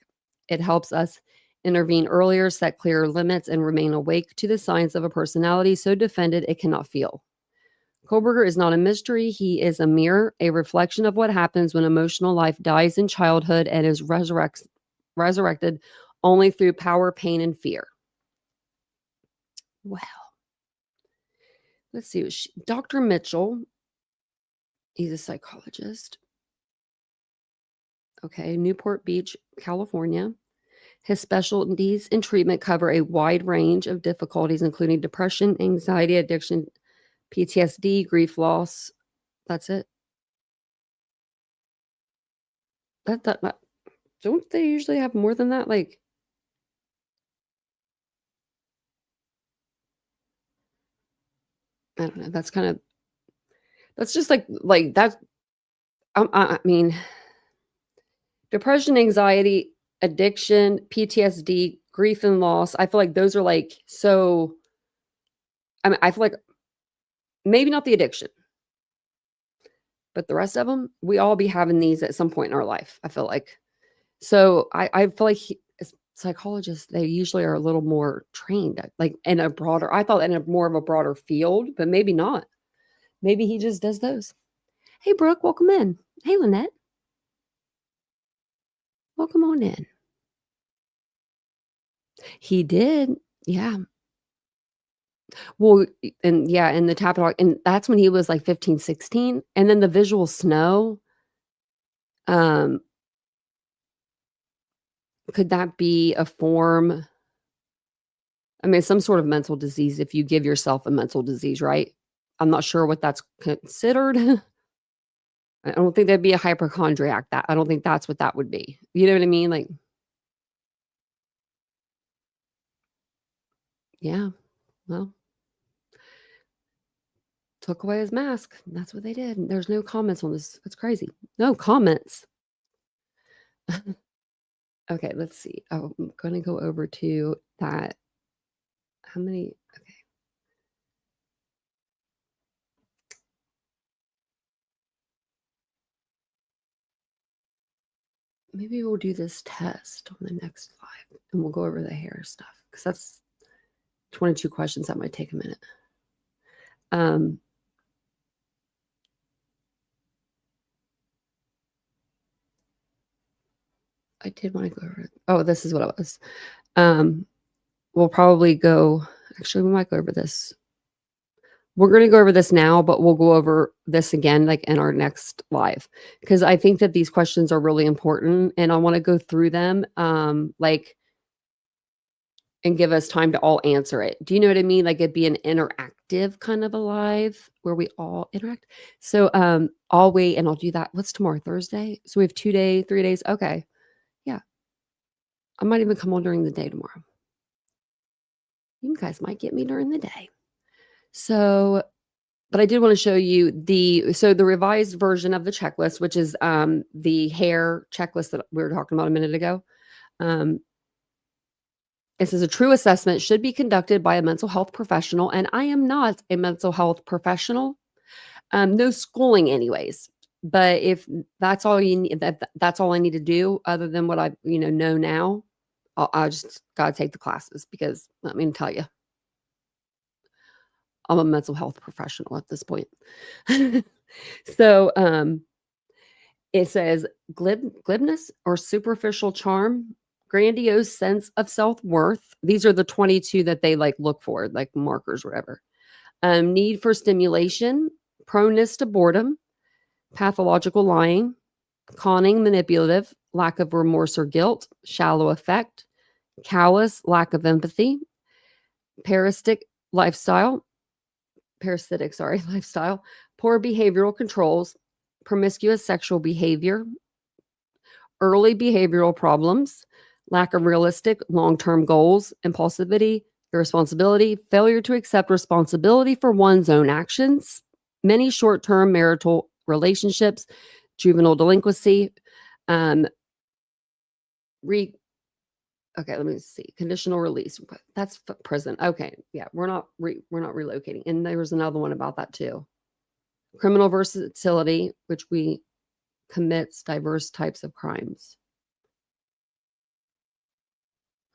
It helps us intervene earlier, set clearer limits, and remain awake to the signs of a personality so defended it cannot feel. Kohberger is not a mystery. He is a mirror, a reflection of what happens when emotional life dies in childhood and is resurrected only through power, pain, and fear. Wow. Let's see. Dr. Mitchell, he's a psychologist. Okay, Newport Beach, California. His specialties in treatment cover a wide range of difficulties, including depression, anxiety, addiction, PTSD, grief, loss. That's it. That don't they usually have more than that? Like, I don't know. That's just like that. I mean, depression, anxiety, addiction, PTSD, grief and loss. I feel like those are like so. I mean, I feel like maybe not the addiction, but the rest of them, we all be having these at some point in our life. I feel like. So I feel like as psychologists, they usually are a little more trained, like in a broader. I thought in a more of a broader field, but maybe not. Maybe he just does those. Hey, Brooke, welcome in. Hey, Lynette. Welcome on in. He did. Yeah. Well, and yeah, in the Tappahannock, and that's when he was like 15, 16. And then the visual snow, could that be a form? I mean, some sort of mental disease if you give yourself a mental disease, right? I'm not sure what that's considered. I don't think that'd be a hypochondriac. I don't think that's what that would be. You know what I mean? Like, yeah, well, took away his mask. That's what they did. There's no comments on this. It's crazy. No comments. Okay, let's see. Oh, I'm going to go over to that. How many? Okay. Maybe we'll do this test on the next live and we'll go over the hair stuff because that's 22 questions. That might take a minute. I did want to go over it. Oh, this is what it was. We'll probably go, actually, we might go over this. We're going to go over this now, but we'll go over this again, like in our next live, because I think that these questions are really important and I want to go through them, like, and give us time to all answer it. Do you know what I mean? Like it'd be an interactive kind of a live where we all interact. So, I'll wait and I'll do that. What's tomorrow? Thursday? So we have 2 days, 3 days. Okay. Yeah. I might even come on during the day tomorrow. You guys might get me during the day. So, but I did want to show you the revised version of the checklist, which is the hair checklist that we were talking about a minute ago. It says a true assessment should be conducted by a mental health professional, and I am not a mental health professional. No schooling, anyways. But if that's all you need, that's all I need to do, other than what I know now, I just gotta take the classes because let me tell you, I'm a mental health professional at this point. So it says glibness or superficial charm, grandiose sense of self-worth. These are the 22 that they like look for, like markers, whatever. Need for stimulation, proneness to boredom, pathological lying, conning, manipulative, lack of remorse or guilt, shallow affect, callous, lack of empathy, parasitic lifestyle, poor behavioral controls, promiscuous sexual behavior, early behavioral problems, lack of realistic long-term goals, impulsivity, irresponsibility, failure to accept responsibility for one's own actions, many short-term marital relationships, juvenile delinquency, okay, let me see. Conditional release. That's prison. Okay, yeah, we're not relocating. And there was another one about that too. Criminal versatility, which we commits diverse types of crimes.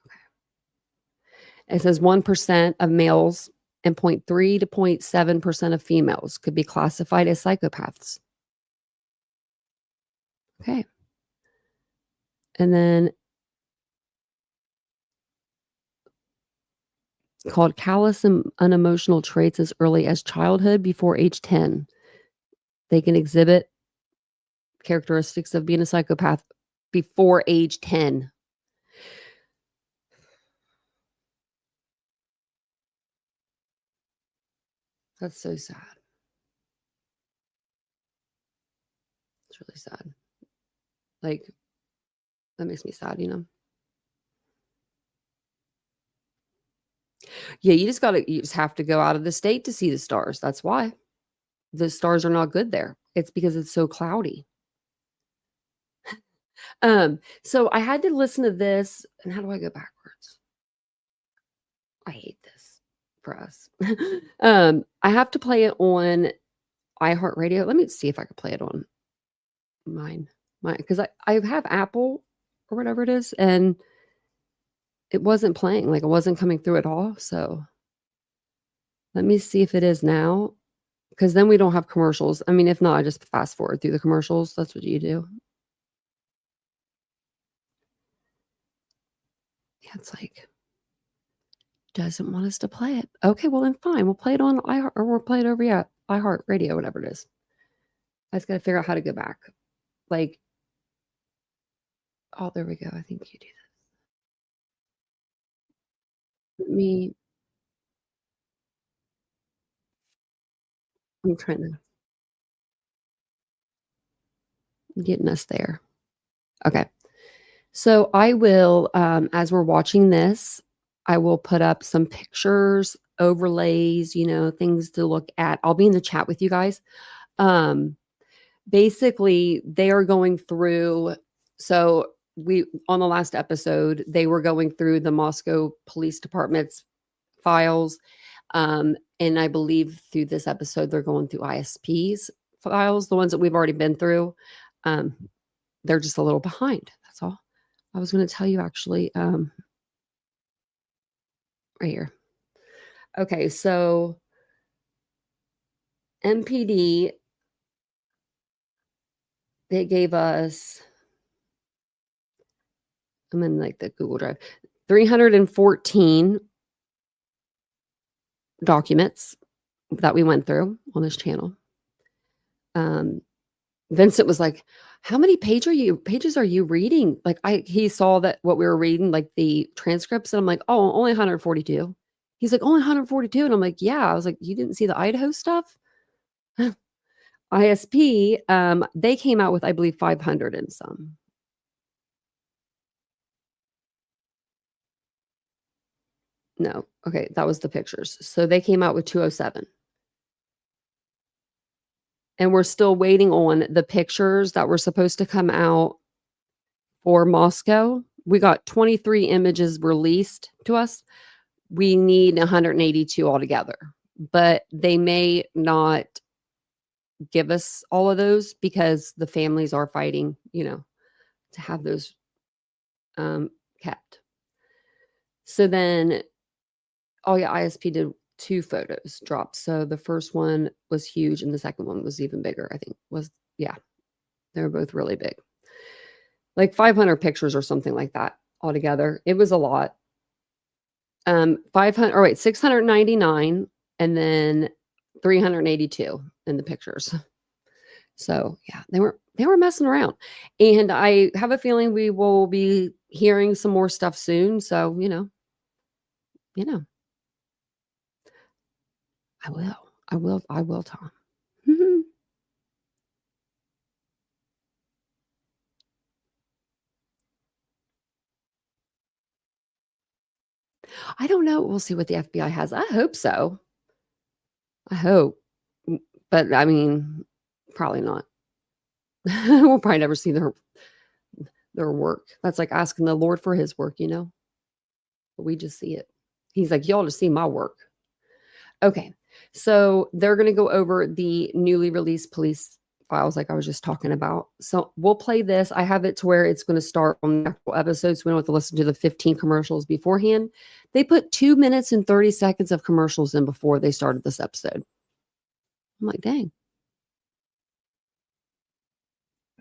Okay. It says 1% of males and 0.3 to 0.7% of females could be classified as psychopaths. Okay. And then called callous and unemotional traits as early as childhood before age 10. They can exhibit characteristics of being a psychopath before age 10. That's so sad. It's really sad. Like, that makes me sad, you know? Yeah, you just have to go out of the state to see the stars. That's why. The stars are not good there. It's because it's so cloudy. So I had to listen to this, and how do I go backwards? I hate this for us. I have to play it on iHeartRadio. Let me see if I can play it on mine, because I have Apple or whatever it is, and it wasn't playing. Like, it wasn't coming through at all. So let me see if it is now, because then we don't have commercials. I mean, if not, I just fast forward through the commercials. That's what you do. Yeah, it's like, doesn't want us to play it. Okay, well then fine. We'll play it on iHeart, or we'll play it over iHeartRadio, whatever it is. I just got to figure out how to go back. Like, oh, there we go. I think you do this. I'm trying to getting us there. Okay. So I will, as we're watching this, I will put up some pictures, overlays, things to look at. I'll be in the chat with you guys. Basically, they are going through. So on the last episode, they were going through the Moscow Police Department's files. And I believe through this episode, they're going through ISP's files, the ones that we've already been through. They're just a little behind. That's all. I was going to tell you actually, right here. Okay, so MPD, they gave us, I'm in like the Google Drive, 314 documents that we went through on this channel. Vincent was like, how many pages are you reading? Like, he saw that what we were reading, like the transcripts, and I'm like, oh, only 142. He's like, only 142. And I'm like, yeah. I was like, you didn't see the Idaho stuff? ISP, they came out with, I believe, 500 and some. No. Okay. That was the pictures. So they came out with 207. And we're still waiting on the pictures that were supposed to come out for Moscow. We got 23 images released to us. We need 182 altogether, but they may not give us all of those because the families are fighting, to have those kept. So then, ISP did 2 photos drops. So the first one was huge and the second one was even bigger, I think. They were both really big. Like 500 pictures or something like that altogether. It was a lot. 699 and then 382 in the pictures. So yeah, they were messing around. And I have a feeling we will be hearing some more stuff soon. So, I will, Tom. I don't know. We'll see what the FBI has. I hope so. I hope. But I mean, probably not. We'll probably never see their work. That's like asking the Lord for his work, But we just see it. He's like, y'all just see my work. Okay. So they're going to go over the newly released police files like I was just talking about. So we'll play this. I have it to where it's going to start on the actual episode, so we don't have to listen to the 15 commercials beforehand. They put 2 minutes and 30 seconds of commercials in before they started this episode. I'm like, dang.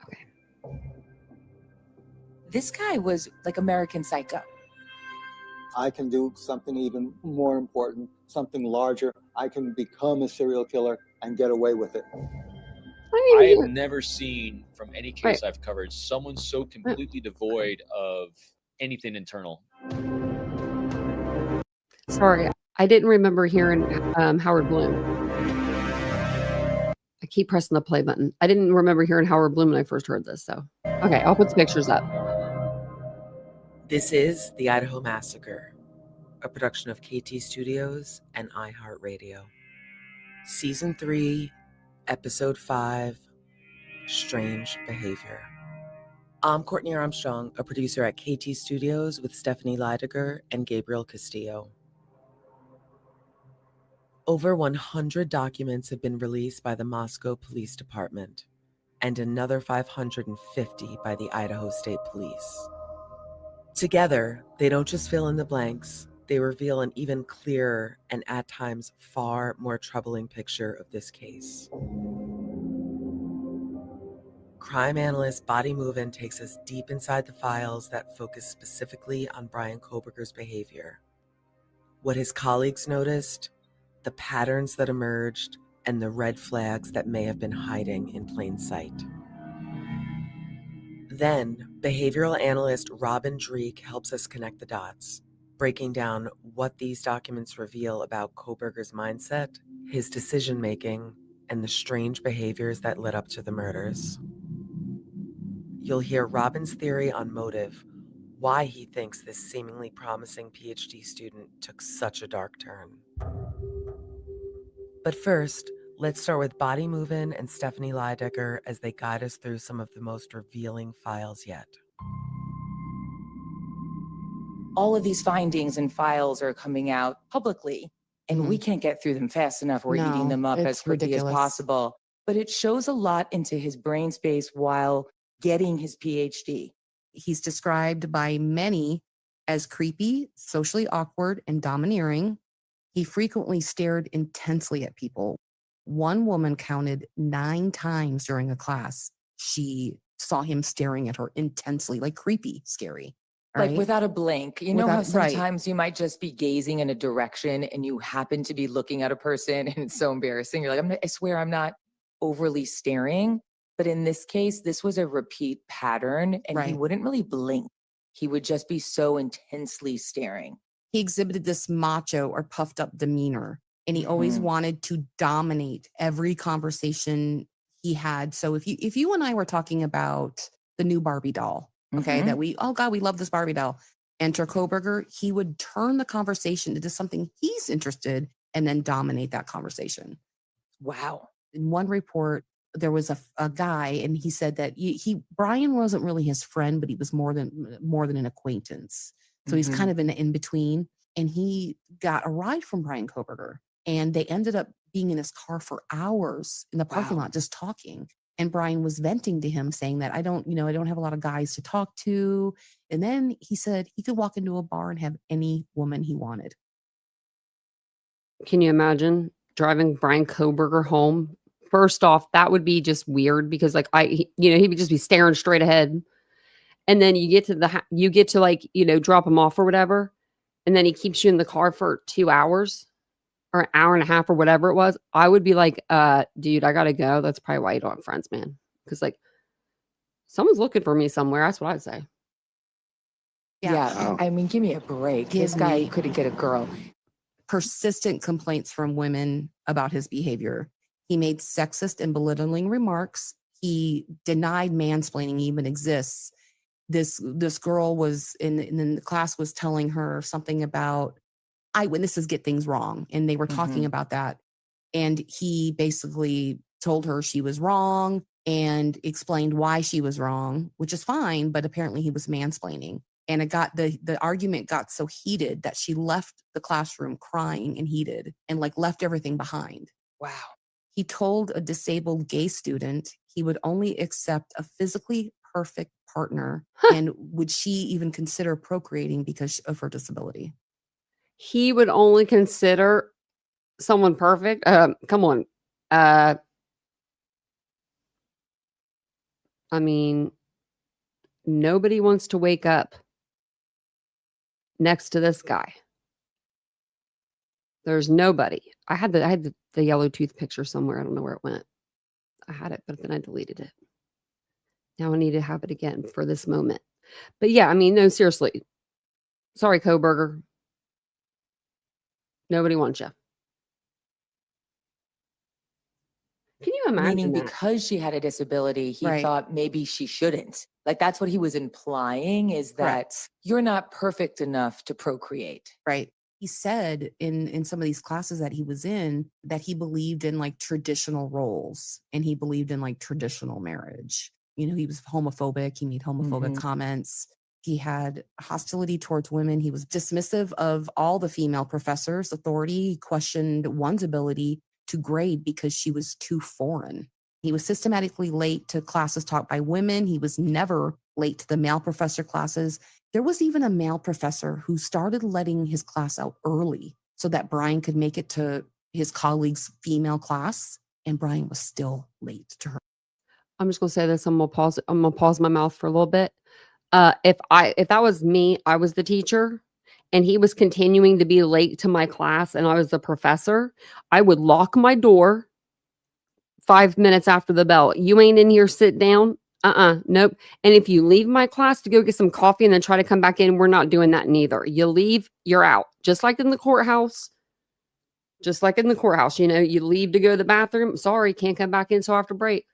Okay. This guy was like American Psycho. I can do something even more important, something larger. I can become a serial killer and get away with it. I have never seen from any case I've covered someone so completely devoid of anything internal. Sorry, I didn't remember hearing Howard Bloom. I keep pressing the play button. I didn't remember hearing Howard Bloom when I first heard this. So, okay, I'll put the pictures up. This is The Idaho Massacre, a production of KT Studios and iHeartRadio. Season 3, Episode 5, Strange Behavior. I'm Courtney Armstrong, a producer at KT Studios with Stephanie Leidiger and Gabriel Castillo. Over 100 documents have been released by the Moscow Police Department and another 550 by the Idaho State Police. Together, they don't just fill in the blanks, they reveal an even clearer and at times far more troubling picture of this case. Crime analyst Body Movin takes us deep inside the files that focus specifically on Bryan Kohberger's behavior. What his colleagues noticed, the patterns that emerged, and the red flags that may have been hiding in plain sight. Then, behavioral analyst Robin Dreek helps us connect the dots, breaking down what these documents reveal about Kohberger's mindset, his decision-making, and the strange behaviors that led up to the murders. You'll hear Robin's theory on motive, why he thinks this seemingly promising PhD student took such a dark turn. But first, let's start with Body Movin and Stephanie Leidiger as they guide us through some of the most revealing files yet. All of these findings and files are coming out publicly, and we can't get through them fast enough. We're eating them up as quickly as possible. But it shows a lot into his brain space while getting his PhD. He's described by many as creepy, socially awkward, and domineering. He frequently stared intensely at people. One woman counted 9 times during a class. She saw him staring at her intensely, like creepy, scary. Like right? without a blink. You know how sometimes you might just be gazing in a direction and you happen to be looking at a person and it's so embarrassing. You're like, I swear I'm not overly staring. But in this case, this was a repeat pattern and he wouldn't really blink. He would just be so intensely staring. He exhibited this macho or puffed up demeanor, and he always wanted to dominate every conversation he had. So if you and I were talking about the new Barbie doll, okay, that we love this Barbie doll. Enter Kohberger, he would turn the conversation into something he's interested and then dominate that conversation. Wow. In one report, there was a guy, and he said that Bryan wasn't really his friend, but he was more than an acquaintance. So he's kind of in between, and he got a ride from Bryan Kohberger, and they ended up being in his car for hours in the parking lot just talking. And Bryan was venting to him, saying that I don't have a lot of guys to talk to. And then he said he could walk into a bar and have any woman he wanted. Can you imagine driving Bryan Kohberger home? First off, that would be just weird because he would just be staring straight ahead. And then you get to drop him off or whatever. And then he keeps you in the car for 2 hours or an hour and a half or whatever it was. I would be like, dude, I got to go. That's probably why you don't have friends, man. Because someone's looking for me somewhere. That's what I'd say. Yeah. I mean, give me a break. This guy couldn't get a girl. Persistent complaints from women about his behavior. He made sexist and belittling remarks. He denied mansplaining even exists. This girl was in the class was telling her something about eyewitnesses get things wrong, and they were talking about that. And he basically told her she was wrong and explained why she was wrong, which is fine, but apparently he was mansplaining. And it got the argument got so heated that she left the classroom crying and heated and left everything behind. Wow. He told a disabled gay student he would only accept a physically perfect partner, and would she even consider procreating because of her disability? He would only consider someone perfect. Come on. I mean, nobody wants to wake up next to this guy. There's nobody. I had the yellow tooth picture somewhere. I don't know where it went. I had it, but then I deleted it. Now I need to have it again for this moment. But yeah, I mean, no, seriously. Sorry, Kohberger. Nobody wants you. Can you imagine Meaning that? because she had a disability, he Right. thought maybe she shouldn't. Like that's what he was implying, is that Correct. you're not perfect enough to procreate. Right. He said in some of these classes that he was in that he believed in like traditional roles, and he believed in like traditional marriage. You know, he was homophobic. He made homophobic comments. He had hostility towards women. He was dismissive of all the female professors' authority. He questioned one's ability to grade because she was too foreign. He was systematically late to classes taught by women. He was never late to the male professor classes. There was even a male professor who started letting his class out early so that Bryan could make it to his colleague's female class, and Bryan was still late to her. I'm just gonna say this. I'm gonna pause my mouth for a little bit. If that was me, I was the teacher, and he was continuing to be late to my class, and I was the professor, I would lock my door 5 minutes after the bell. You ain't in here, sit down. Nope. And if you leave my class to go get some coffee and then try to come back in, we're not doing that neither. You leave, you're out. Just like in the courthouse. You know, you leave to go to the bathroom. Sorry, can't come back in until after break.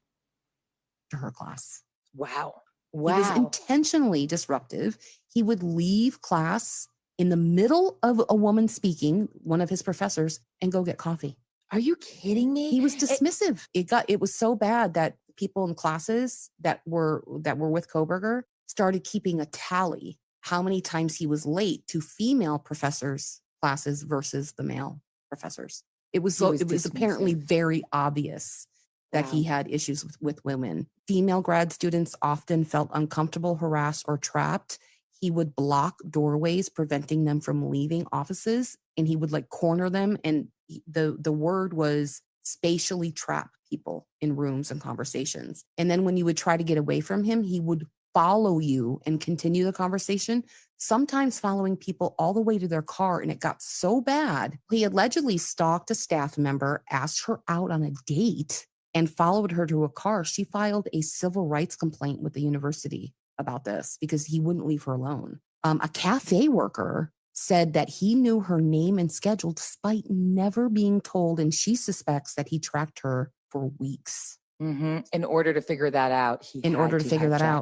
To her class. Wow. He was intentionally disruptive. He would leave class in the middle of a woman speaking, one of his professors, and go get coffee. Are you kidding me? He was dismissive. It was so bad that people in classes that were with Kohberger started keeping a tally how many times he was late to female professors' classes versus the male professors. It was apparently very obvious that he had issues with women. Female grad students often felt uncomfortable, harassed, or trapped. He would block doorways, preventing them from leaving offices, and he would like corner them. And the word was spatially trap people in rooms and conversations. And then when you would try to get away from him, he would follow you and continue the conversation, sometimes following people all the way to their car. And it got so bad. He allegedly stalked a staff member, asked her out on a date, and followed her to a car. She filed a civil rights complaint with the university about this because he wouldn't leave her alone. A cafe worker said that he knew her name and schedule despite never being told, and she suspects that he tracked her for weeks. In order to figure that out,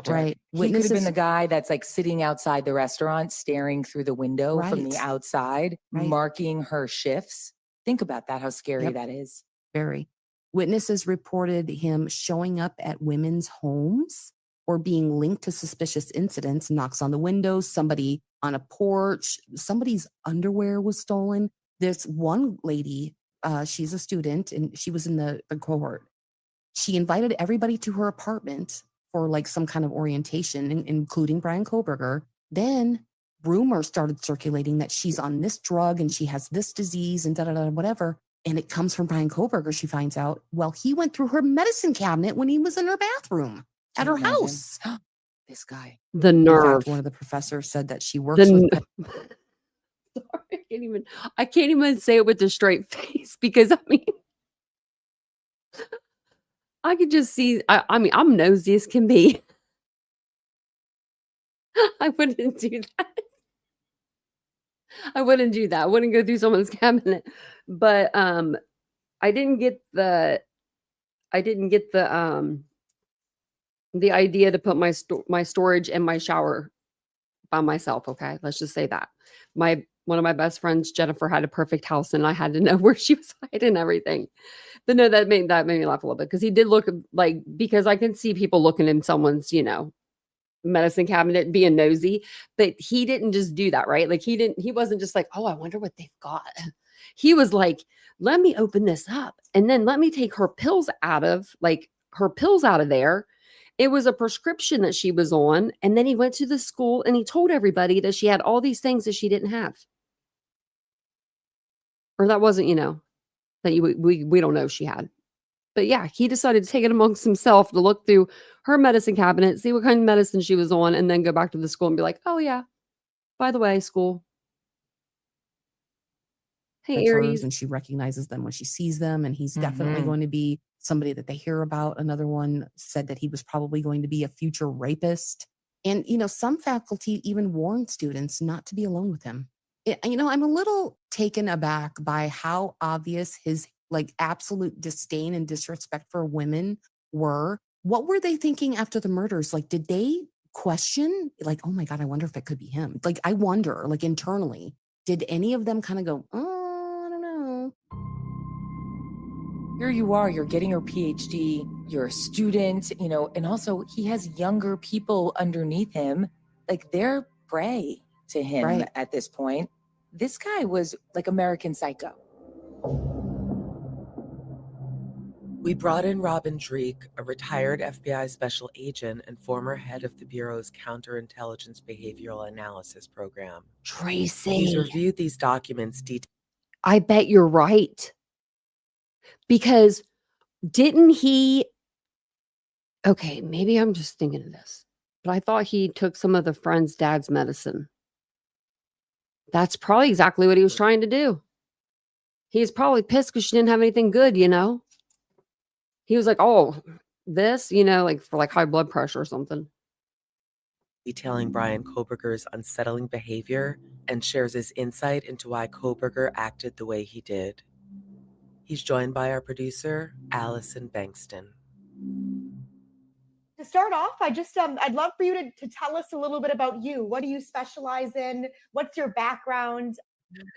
right? He could have been the guy that's like sitting outside the restaurant, staring through the window from the outside, marking her shifts. Think about that, how scary that is. Very. Witnesses reported him showing up at women's homes or being linked to suspicious incidents, knocks on the windows, somebody on a porch, somebody's underwear was stolen. There's one lady, she's a student, and she was in the cohort. She invited everybody to her apartment for like some kind of orientation, including Bryan Kohberger. Then rumors started circulating that she's on this drug and she has this disease and whatever. And it comes from Bryan Kohberger, she finds out. Well, he went through her medicine cabinet when he was in her bathroom at her house. This guy. The nerve. In fact, one of the professors said that she works with... Sorry, I can't even say it with a straight face because, I mean, I could just see, I mean, I'm nosy as can be. I wouldn't do that. I wouldn't do that. I wouldn't go through someone's cabinet. But I didn't get the idea to put my storage in my shower by myself. Okay, let's just say that one of my best friends, Jennifer, had a perfect house, and I had to know where she was hiding everything. But no, that made me laugh a little bit because he did look like, because I can see people looking in someone's, medicine cabinet being nosy, but he didn't just do that, right? Like he wasn't just like, oh, I wonder what they've got. He was like let me open this up and then let me take her pills out of there. It was a prescription that she was on. And then he went to the school and he told everybody that she had all these things that she didn't have. Or that wasn't, that we don't know she had. But yeah, he decided to take it amongst himself to look through her medicine cabinet, see what kind of medicine she was on, and then go back to the school and be like, oh yeah, by the way, school. Hey, Aries. And she recognizes them when she sees them. And he's definitely going to be somebody that they hear about. Another one said that he was probably going to be a future rapist. And, some faculty even warned students not to be alone with him. I'm a little taken aback by how obvious his absolute disdain and disrespect for women were. What were they thinking after the murders? Did they question oh my God, I wonder if it could be him? I wonder, internally, did any of them kind of go, oh, I don't know. Here you are, you're getting your PhD, you're a student, and also he has younger people underneath him. They're prey to him at this point. This guy was like American Psycho. We brought in Robin Dreek, a retired FBI special agent and former head of the Bureau's Counterintelligence Behavioral Analysis Program. Tracy. He's reviewed these documents I bet you're right. Because didn't he... Okay, maybe I'm just thinking of this. But I thought he took some of the friend's dad's medicine. That's probably exactly what he was trying to do. He was probably pissed because she didn't have anything good, He was like, oh, this, for high blood pressure or something. detailing Bryan Kohberger's unsettling behavior and shares his insight into why Kohberger acted the way he did. He's joined by our producer, Allison Bankston. To start off, I'd love for you to tell us a little bit about you. What do you specialize in? What's your background?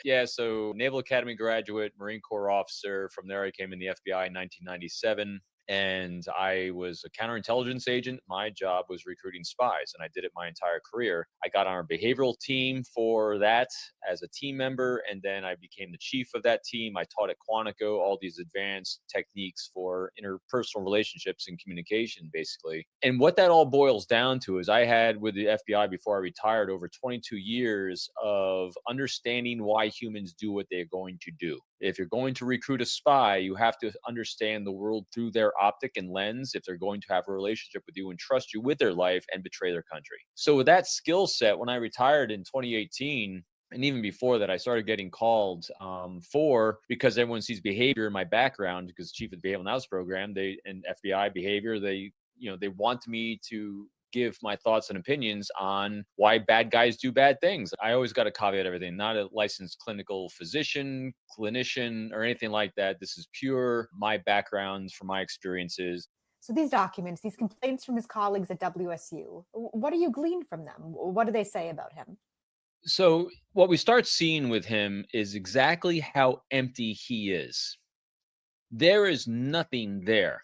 Yeah, so Naval Academy graduate, Marine Corps officer. From there, I came in the FBI in 1997. And I was a counterintelligence agent. My job was recruiting spies, and I did it my entire career. I got on our behavioral team for that as a team member, and then I became the chief of that team. I taught at Quantico all these advanced techniques for interpersonal relationships and communication, basically. And what that all boils down to is I had with the FBI before I retired over 22 years of understanding why humans do what they're going to do. If you're going to recruit a spy, you have to understand the world through their optic and lens if they're going to have a relationship with you and trust you with their life and betray their country. So with that skill set, when I retired in 2018, and even before that, I started getting called because everyone sees behavior in my background, because chief of the behavioral analysis program, and FBI behavior, they want me to give my thoughts and opinions on why bad guys do bad things. I always got to caveat everything, not a licensed clinical physician, clinician, or anything like that. This is pure my background from my experiences. So these documents, these complaints from his colleagues at WSU, what do you glean from them? What do they say about him? So what we start seeing with him is exactly how empty he is. There is nothing there.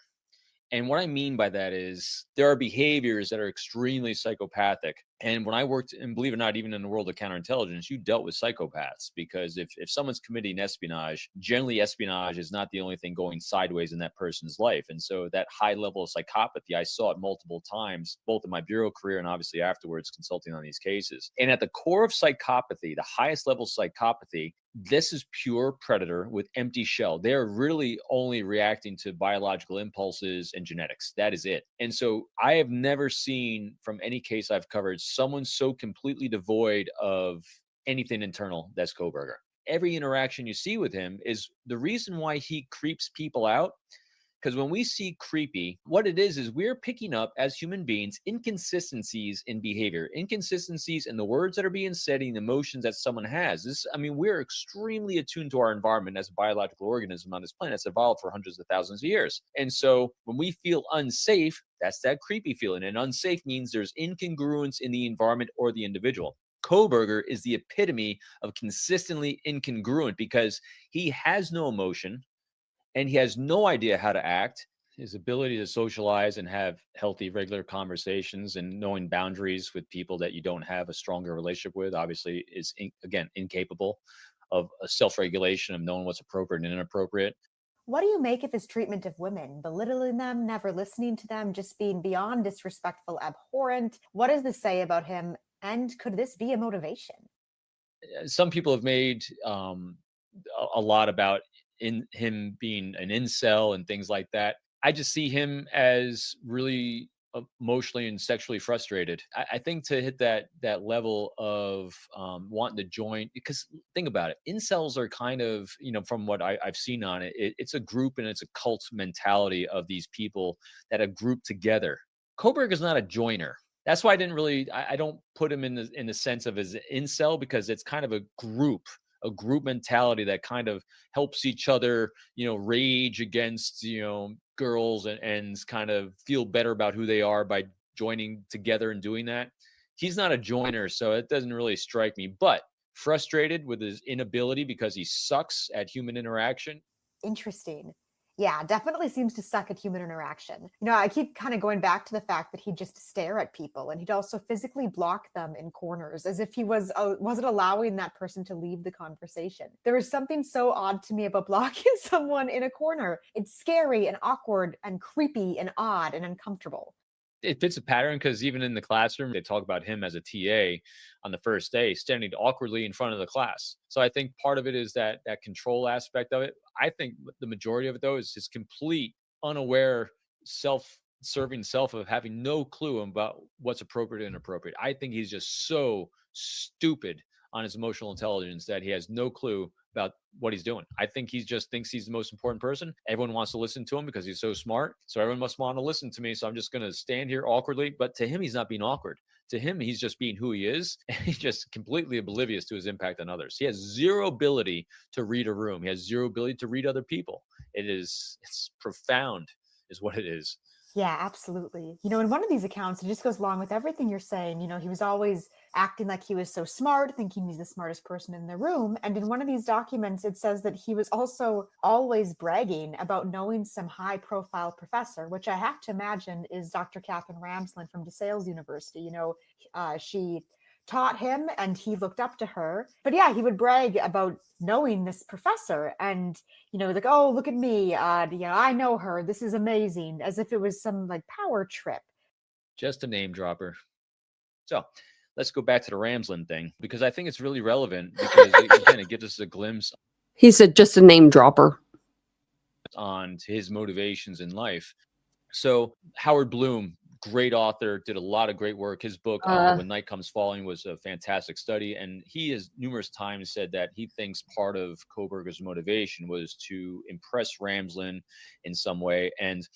And what I mean by that is there are behaviors that are extremely psychopathic. And when I worked, and believe it or not, even in the world of counterintelligence, you dealt with psychopaths, because if someone's committing espionage, generally espionage is not the only thing going sideways in that person's life. And so that high level of psychopathy, I saw it multiple times, both in my bureau career and obviously afterwards consulting on these cases. And at the core of psychopathy, the highest level of psychopathy, this is pure predator with empty shell. They're really only reacting to biological impulses and genetics. That is it. And so I have never seen from any case I've covered someone so completely devoid of anything internal that's Kohberger. Every interaction you see with him is the reason why he creeps people out. Because when we see creepy, what it is we're picking up as human beings inconsistencies in behavior, inconsistencies in the words that are being said, and the emotions that someone has. We're extremely attuned to our environment as a biological organism on this planet that's evolved for hundreds of thousands of years. And so when we feel unsafe, that's that creepy feeling. And unsafe means there's incongruence in the environment or the individual. Kohberger is the epitome of consistently incongruent, because he has no emotion. And he has no idea how to act. His ability to socialize and have healthy, regular conversations and knowing boundaries with people that you don't have a stronger relationship with, obviously, is, again, incapable of a self-regulation of knowing what's appropriate and inappropriate. What do you make of his treatment of women, belittling them, never listening to them, just being beyond disrespectful, abhorrent? What does this say about him? And could this be a motivation? Some people have made a lot about in him being an incel and things like that. I just see him as really emotionally and sexually frustrated. I think to hit that level of wanting to join, because think about it, incels are kind of, from what I've seen on it, it's a group and it's a cult mentality of these people that are grouped together. Kohberger is not a joiner. That's why I don't put him in the sense of as incel, because it's kind of a group mentality that kind of helps each other, rage against, girls and kind of feel better about who they are by joining together and doing that. He's not a joiner, so it doesn't really strike me, but frustrated with his inability because he sucks at human interaction. Interesting. Yeah, definitely seems to suck at human interaction. I keep kind of going back to the fact that he'd just stare at people, and he'd also physically block them in corners as if he wasn't allowing that person to leave the conversation. There was something so odd to me about blocking someone in a corner. It's scary and awkward and creepy and odd and uncomfortable. It fits a pattern, because even in the classroom, they talk about him as a TA on the first day, standing awkwardly in front of the class. So I think part of it is that control aspect of it. I think the majority of it, though, is his complete unaware self-serving self of having no clue about what's appropriate and inappropriate. I think he's just so stupid on his emotional intelligence that he has no clue about what he's doing. I think he just thinks he's the most important person. Everyone wants to listen to him because he's so smart. So everyone must want to listen to me. So I'm just going to stand here awkwardly. But to him, he's not being awkward. To him, he's just being who he is. And he's just completely oblivious to his impact on others. He has zero ability to read a room. He has zero ability to read other people. It's profound is what it is. Yeah, absolutely. In one of these accounts, it just goes along with everything you're saying. He was always acting like he was so smart, thinking he's the smartest person in the room. And in one of these documents, it says that he was also always bragging about knowing some high profile professor, which I have to imagine is Dr. Catherine Ramsland from DeSales University. She taught him and he looked up to her. But yeah, he would brag about knowing this professor and, like, oh, look at me. I know her. This is amazing. As if it was some like power trip. Just a name dropper. So let's go back to the Ramsland thing, because I think it's really relevant, because it gives us a glimpse. He said just a name dropper. On his motivations in life. So Howard Bloom, great author, did a lot of great work. His book, When Night Comes Falling, was a fantastic study. And he has numerous times said that he thinks part of Kohberger's motivation was to impress Ramsland in some way. And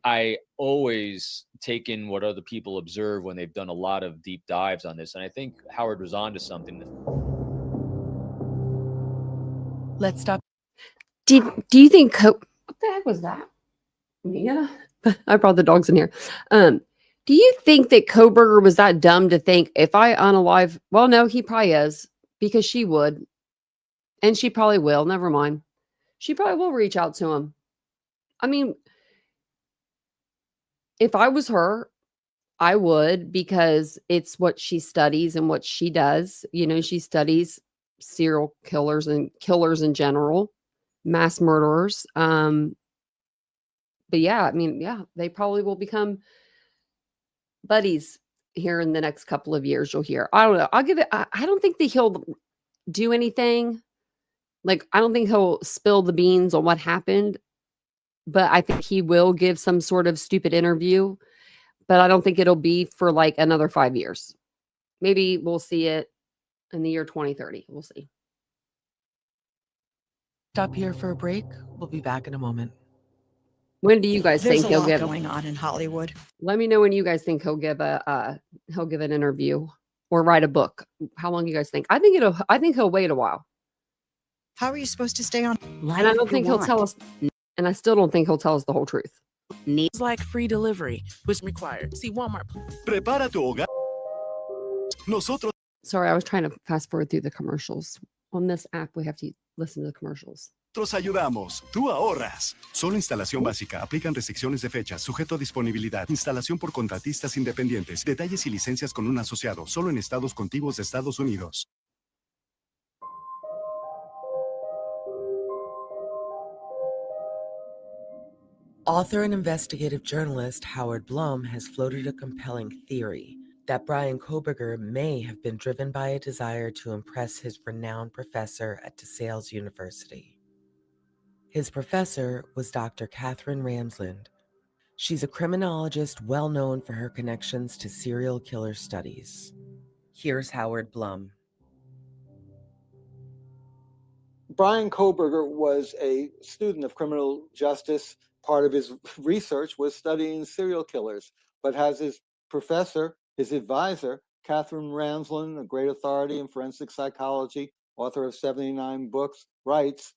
I always take in what other people observe when they've done a lot of deep dives on this. And I think Howard was onto something. Let's stop. Do you think what the heck was that? Yeah, I brought the dogs in here. Do you think that Kohberger was that dumb to think, if I unalive? Well, no, he probably is, because she would, and she probably will. Never mind, she probably will reach out to him. I mean, if I was her, I would, because it's what she studies and what she does. She studies serial killers and killers in general, mass murderers. But yeah, I mean, yeah, they probably will become buddies here in the next couple of years. You'll hear. I don't know. I'll give it. I don't think that he'll do anything. Like, I don't think he'll spill the beans on what happened, but I think he will give some sort of stupid interview. But I don't think it'll be for like another 5 years. Maybe we'll see it in the year 2030. We'll see. Stop here for a break. We'll be back in a moment. When do you guys think he'll give going on in Hollywood? Let me know when you guys think he'll give an interview or write a book. How long you guys think? I think he'll wait a while. How are you supposed to stay on? And I don't think he'll tell us. And I still don't think he'll tell us the whole truth. Needs like free delivery, which required. See Walmart. Prepara tu hogar. Nosotros. Sorry, I was trying to fast forward through the commercials. On this app, we have to listen to the commercials. Nosotros ayudamos, tú ahorras. Solo instalación básica. Aplican restricciones de fechas, sujeto a disponibilidad. Instalación por contratistas independientes. Detalles y licencias con un asociado. Solo en estados contiguos de Estados Unidos. Author and investigative journalist Howard Blum has floated a compelling theory that Bryan Kohberger may have been driven by a desire to impress his renowned professor at DeSales University. His professor was Dr. Catherine Ramsland. She's a criminologist well known for her connections to serial killer studies. Here's Howard Blum. Bryan Kohberger was a student of criminal justice. Part of his research was studying serial killers, but has his professor, his advisor, Catherine Ramsland, a great authority in forensic psychology, author of 79 books, writes,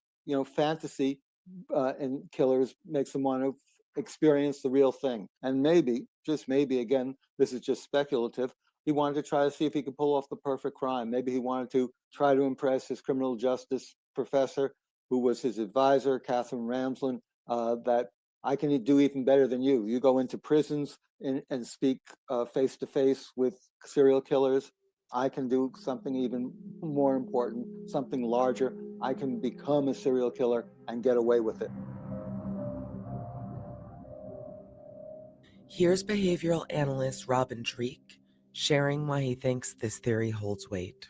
fantasy and killers makes them want to experience the real thing. And maybe, just maybe, again, this is just speculative, he wanted to try to see if he could pull off the perfect crime. Maybe he wanted to try to impress his criminal justice professor, who was his advisor, Catherine Ramsland, that I can do even better than you. You go into prisons and speak face to face with serial killers. I can do something even more important, something larger. I can become a serial killer and get away with it. Here's behavioral analyst Robin Dreek sharing why he thinks this theory holds weight.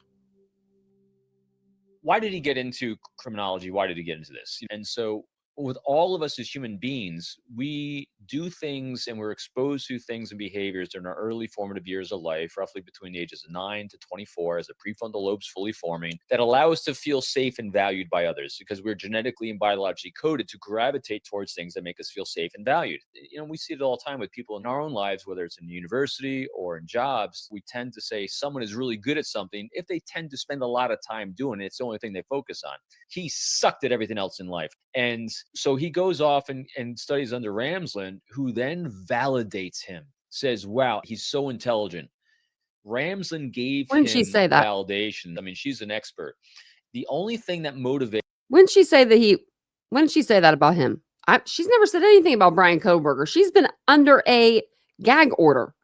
Why did he get into criminology? Why did he get into this? And so with all of us as human beings, we do things and we're exposed to things and behaviors during our early formative years of life, roughly between the ages of 9 to 24, as the prefrontal lobe's fully forming, that allow us to feel safe and valued by others because we're genetically and biologically coded to gravitate towards things that make us feel safe and valued. We see it all the time with people in our own lives, whether it's in university or in jobs. We tend to say someone is really good at something if they tend to spend a lot of time doing it. It's the only thing they focus on. He sucked at everything else in life. And so he goes off and studies under Ramsland, who then validates him, says, wow, he's so intelligent. Ramsland gave him she say that? validation. I mean, she's an expert. The only thing that motivates... When did she say that about him? She's never said anything about Bryan Kohberger. She's been under a gag order.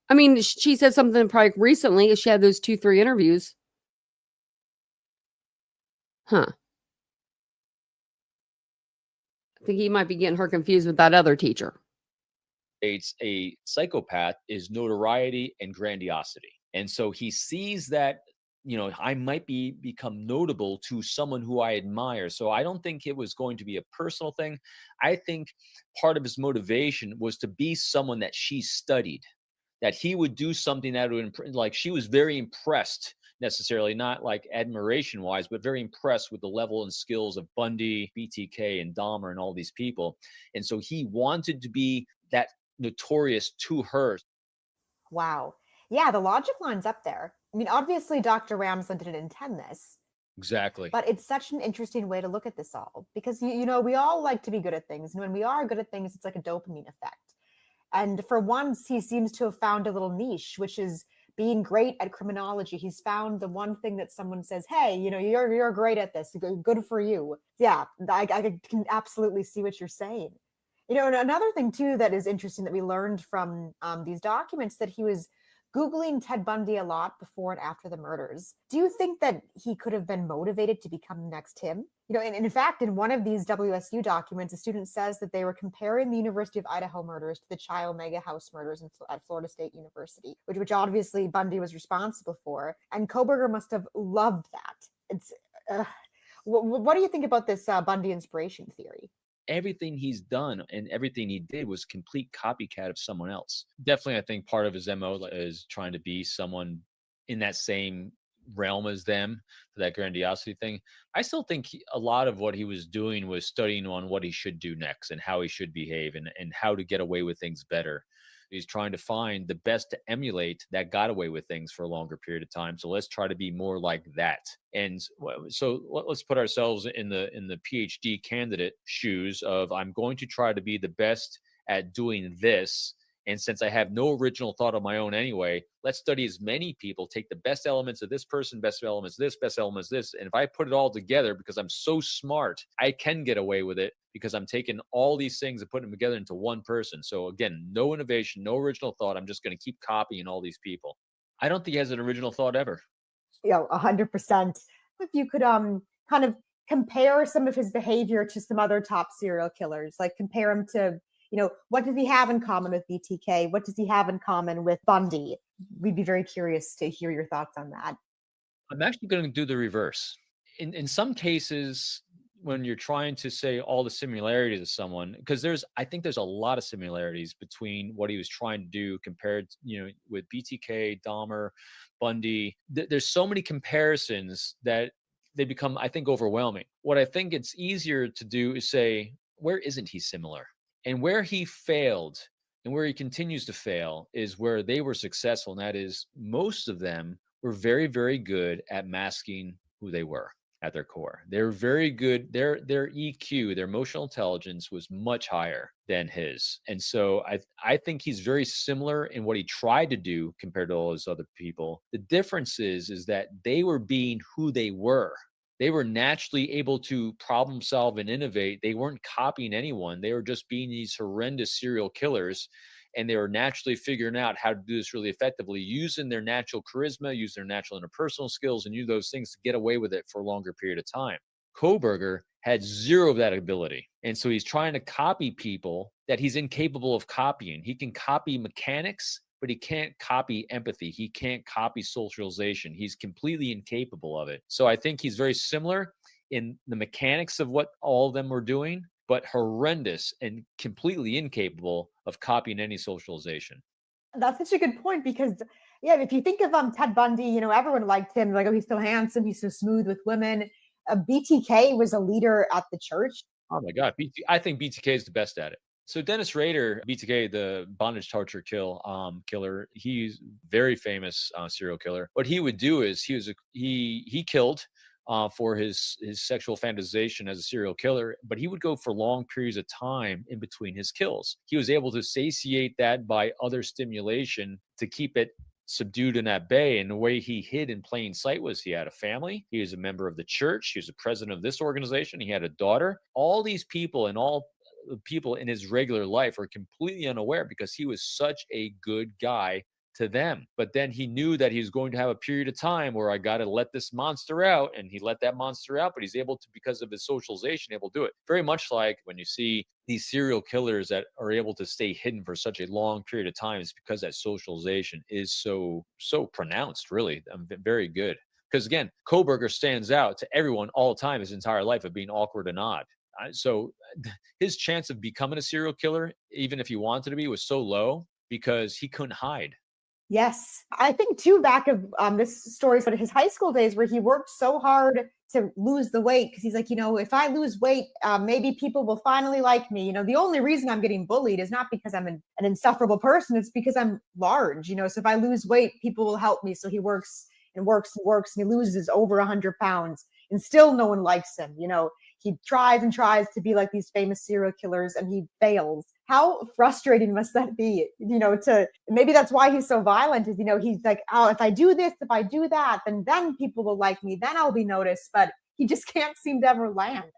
I mean, she said something probably recently. She had those 2-3 interviews. Huh. I think he might be getting her confused with that other teacher. A psychopath is notoriety and grandiosity. And so he sees that, I might become notable to someone who I admire. So I don't think it was going to be a personal thing. I think part of his motivation was to be someone that she studied, that he would do something that would, like, she was very impressed, necessarily not like admiration wise, but very impressed with the level and skills of Bundy, BTK, and Dahmer and all these people. And so he wanted to be that notorious to her. Wow. Yeah, the logic lines up there. I mean, obviously, Dr. Ramsland didn't intend this. Exactly. But it's such an interesting way to look at this all because, we all like to be good at things. And when we are good at things, it's like a dopamine effect. And for once, he seems to have found a little niche, which is being great at criminology. He's found the one thing that someone says, hey, you're great at this. Good for you. Yeah, I can absolutely see what you're saying. And another thing, too, that is interesting that we learned from these documents that he was Googling Ted Bundy a lot before and after the murders. Do you think that he could have been motivated to become next him? In fact, in one of these WSU documents, a student says that they were comparing the University of Idaho murders to the Chi Omega House murders at Florida State University, which obviously Bundy was responsible for. And Kohberger must have loved that. It's what do you think about this Bundy inspiration theory? Everything he's done and everything he did was complete copycat of someone else. Definitely, I think part of his MO is trying to be someone in that same realm as them for that grandiosity thing. I still think a lot of what he was doing was studying on what he should do next and how he should behave and how to get away with things better. He's trying to find the best to emulate that got away with things for a longer period of time. So let's try to be more like that. And so let's put ourselves in the PhD candidate shoes of, I'm going to try to be the best at doing this. And since I have no original thought of my own anyway, let's study as many people, take the best elements of this person, best elements of this, best elements of this. And if I put it all together, because I'm so smart, I can get away with it because I'm taking all these things and putting them together into one person. So again, no innovation, no original thought. I'm just going to keep copying all these people. I don't think he has an original thought ever. 100%. If you could kind of compare some of his behavior to some other top serial killers? Like compare him to, what does he have in common with BTK? What does he have in common with Bundy? We'd be very curious to hear your thoughts on that. I'm actually going to do the reverse. In some cases, when you're trying to say all the similarities of someone, because I think there's a lot of similarities between what he was trying to do compared, with BTK, Dahmer, Bundy. There's so many comparisons that they become, I think, overwhelming. What I think it's easier to do is say, where isn't he similar? And where he failed and where he continues to fail is where they were successful. And that is, most of them were very, very good at masking who they were at their core. They're very good. Their EQ, their emotional intelligence was much higher than his. And so I think he's very similar in what he tried to do compared to all those other people. The difference is that they were being who they were. They were naturally able to problem solve and innovate. They weren't copying anyone. They were just being these horrendous serial killers. And they were naturally figuring out how to do this really effectively, using their natural charisma, use their natural interpersonal skills, and use those things to get away with it for a longer period of time. Kohberger had zero of that ability. And so he's trying to copy people that he's incapable of copying. He can copy mechanics, but he can't copy empathy. He can't copy socialization. He's completely incapable of it. So I think he's very similar in the mechanics of what all of them were doing, but horrendous and completely incapable of copying any socialization. That's such a good point because, if you think of Ted Bundy, everyone liked him. Like, oh, he's so handsome. He's so smooth with women. BTK was a leader at the church. Oh my God. I think BTK is the best at it. So Dennis Rader, BTK, the bondage torture killer, he's very famous serial killer. What he would do is he killed for his sexual fantasization as a serial killer, but he would go for long periods of time in between his kills. He was able to satiate that by other stimulation to keep it subdued and at bay. And the way he hid in plain sight was he had a family. He was a member of the church. He was the president of this organization. He had a daughter. All these people and all the people in his regular life are completely unaware because he was such a good guy to them. But then he knew that he was going to have a period of time where I got to let this monster out, and he let that monster out, but he's able to, because of his socialization, able to do it. Very much like when you see these serial killers that are able to stay hidden for such a long period of time, it's because that socialization is so pronounced, really. Very good. Because again, Kohberger stands out to everyone all the time his entire life of being awkward and odd. So his chance of becoming a serial killer, even if he wanted to be, was so low because he couldn't hide. Yes. I think too, back of this story, but his high school days where he worked so hard to lose the weight because he's like, if I lose weight, maybe people will finally like me. The only reason I'm getting bullied is not because I'm an insufferable person. It's because I'm large, so if I lose weight, people will help me. So he works and works and works and he loses over 100 pounds and still no one likes him. He tries and tries to be like these famous serial killers and he fails. How frustrating must that be? To maybe that's why he's so violent is, he's like, oh, if I do this, if I do that, then people will like me, then I'll be noticed. But he just can't seem to ever land.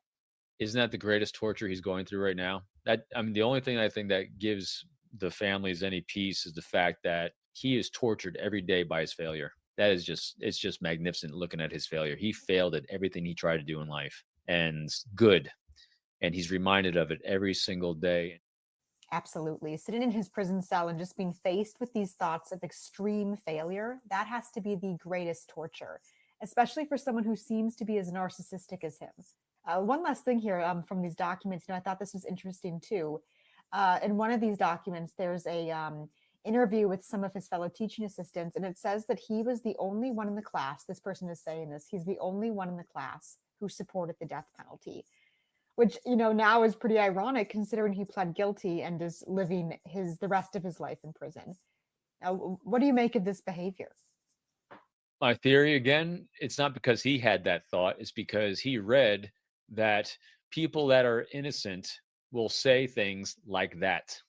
Isn't that the greatest torture he's going through right now? The only thing I think that gives the families any peace is the fact that he is tortured every day by his failure. It's just magnificent looking at his failure. He failed at everything he tried to do in life. And good. And he's reminded of it every single day. Absolutely. Sitting in his prison cell and just being faced with these thoughts of extreme failure, that has to be the greatest torture, especially for someone who seems to be as narcissistic as him. One last thing here from these documents, I thought this was interesting too. In one of these documents, there's a interview with some of his fellow teaching assistants, and it says that he was the only one in the class, this person is saying this, he's the only one in the class who supported the death penalty, which, now is pretty ironic considering he pled guilty and is living the rest of his life in prison. Now, what do you make of this behavior? My theory, again, it's not because he had that thought. It's because he read that people that are innocent will say things like that.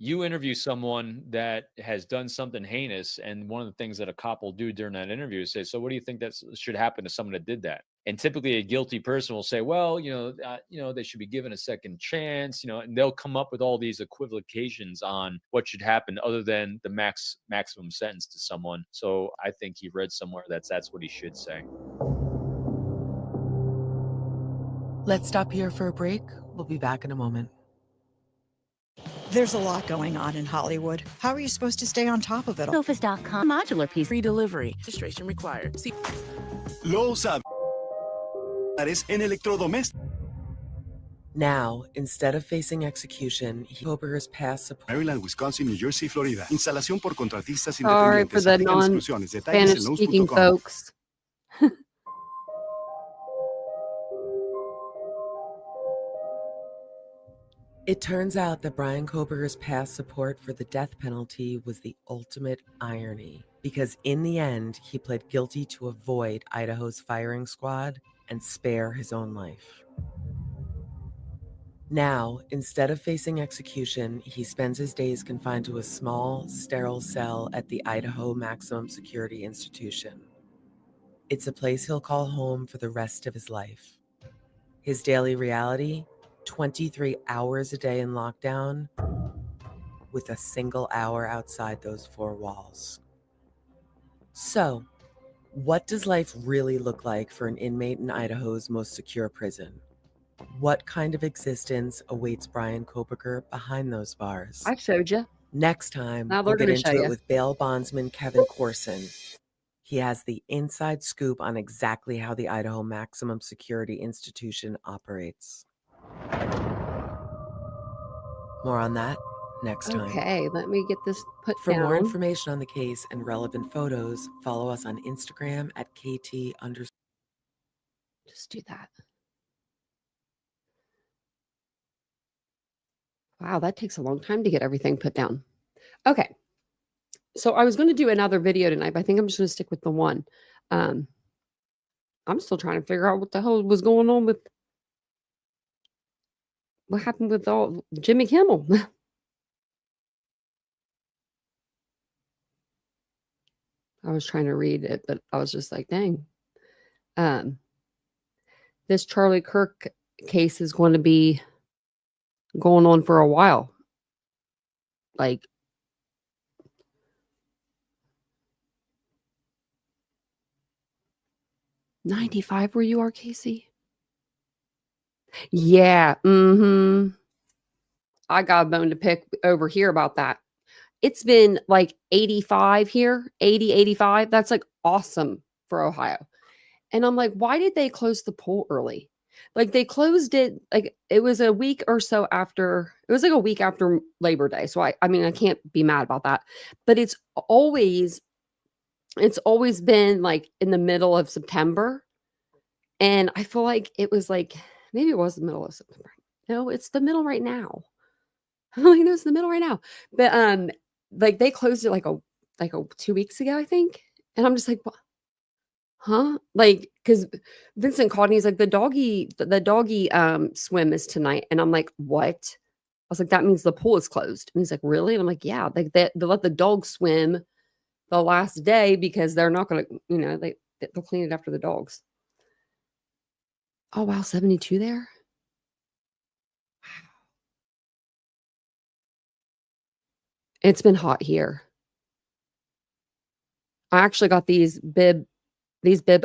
You interview someone that has done something heinous, and one of the things that a cop will do during that interview is say, so what do you think that should happen to someone that did that? And typically a guilty person will say, well, they should be given a second chance, and they'll come up with all these equivocations on what should happen other than the maximum sentence to someone. So I think he read somewhere that's what he should say. Let's stop here for a break. We'll be back in a moment. There's a lot going on in Hollywood. How are you supposed to stay on top of it all? Sofas.com modular piece. Free delivery. Registration required. See. Los en electrodomésticos. Now, instead of facing execution, Kohberger's past support. Maryland, Wisconsin, New Jersey, Florida. Instalación por contratistas Sorry for independientes. the Aplican exclusiones. Detalles en non-Spanish-speaking lowe's.com. folks. It turns out that Bryan Kohberger's past support for the death penalty was the ultimate irony, because in the end, he pled guilty to avoid Idaho's firing squad and spare his own life. Now, instead of facing execution, he spends his days confined to a small, sterile cell at the Idaho Maximum Security Institution. It's a place he'll call home for the rest of his life. His daily reality? 23 hours a day in lockdown, with a single hour outside those four walls. So, what does life really look like for an inmate in Idaho's most secure prison? What kind of existence awaits Bryan Kohberger behind those bars? I showed you. Next time, Now we'll they're get gonna show into it you. with bail bondsman Kevin Corson. He has the inside scoop on exactly how the Idaho Maximum Security Institution operates. More on that next time. Okay, let me get this put For down. more information on the case and relevant photos, follow us on Instagram at KT_. Just do that. Wow, that takes a long time to get everything put down. Okay. So I was going to do another video tonight, but I think I'm just going to stick with the one. I'm still trying to figure out what the hell was going on with what happened with all Jimmy Kimmel. I was trying to read it, but I was just like, dang. This Charlie Kirk case is going to be going on for a while. Like, $95 where you are, Casey? Yeah. I got a bone to pick over here about that. It's been like 85 here, 80, 85. That's like awesome for Ohio. And I'm like, why did they close the pool early? Like they closed it, like it was a week or so after, it was like a week after Labor Day. So I mean, I can't be mad about that, but it's always been like in the middle of September. And I feel like it was like, maybe it was the middle of September. No, it's the middle right now. I don't know, it's the middle right now. But like they closed it like a 2 weeks ago, I think. And I'm just like, what? Huh? Like, because Vincent called and he's like, the doggy swim is tonight. And I'm like, what? I was like, that means the pool is closed. And he's like, really? And I'm like, yeah, like they let the dogs swim the last day because they're not gonna, they'll clean it after the dogs. Oh wow, 72 there. Wow. It's been hot here. I actually got these bib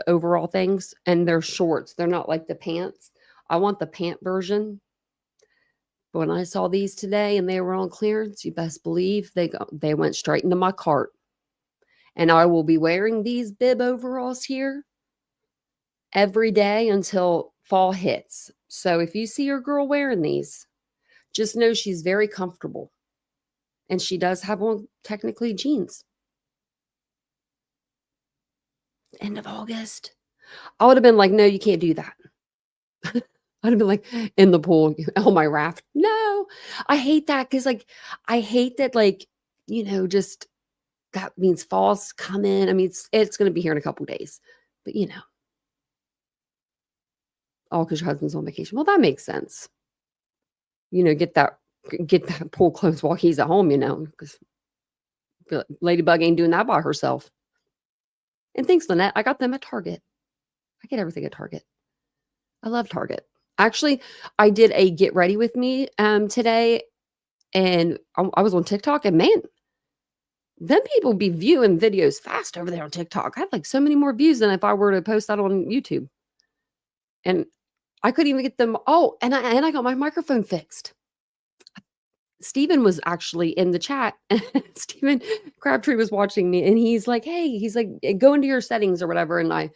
overall things, and they're shorts. They're not like the pants. I want the pant version. But when I saw these today and they were on clearance, you best believe they went straight into my cart. And I will be wearing these bib overalls here every day until fall hits. So if you see your girl wearing these, just know she's very comfortable. And she does have on technically jeans. End of August. I would have been like, no, you can't do that. I'd have been like in the pool on my raft. No, I hate that because I hate that just that means fall's coming. I mean, it's going to be here in a couple days, but all because your husband's on vacation. Well, that makes sense. Get that pool closed while he's at home, because Ladybug ain't doing that by herself. And thanks, Lynette. I got them at Target. I get everything at Target. I love Target. Actually, I did a get ready with me today, and I was on TikTok, and man, them people be viewing videos fast over there on TikTok. I have like so many more views than if I were to post that on YouTube. And I couldn't even get them. Oh, and I got my microphone fixed. Stephen was actually in the chat. Stephen Crabtree was watching me, and he's like, "Hey," he's like, "Go into your settings or whatever." And I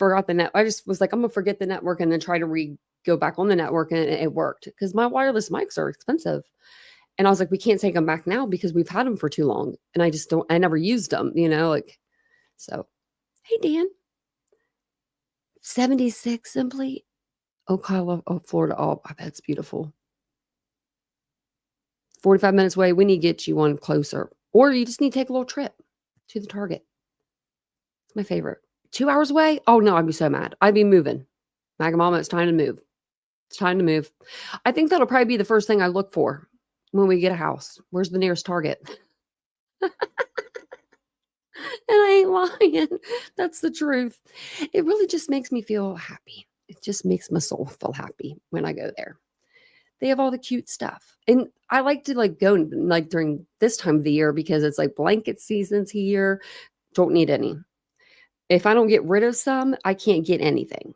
forgot the net. I just was like, I'm gonna forget the network and then try to go back on the network, and it worked because my wireless mics are expensive. And I was like, we can't take them back now because we've had them for too long, and I never used them, like. So, hey Dan, 76 simply. Ocala, Florida. Oh, I bet it's beautiful. 45 minutes away. We need to get you one closer. Or you just need to take a little trip to the Target. It's my favorite. 2 hours away? Oh, no, I'd be so mad. I'd be moving. Maga Mama, it's time to move. It's time to move. I think that'll probably be the first thing I look for when we get a house. Where's the nearest Target? And I ain't lying. That's the truth. It really just makes me feel happy. It just makes my soul feel happy when I go there. They have all the cute stuff. And I like to go during this time of the year because it's blanket season's here. Don't need any. If I don't get rid of some, I can't get anything.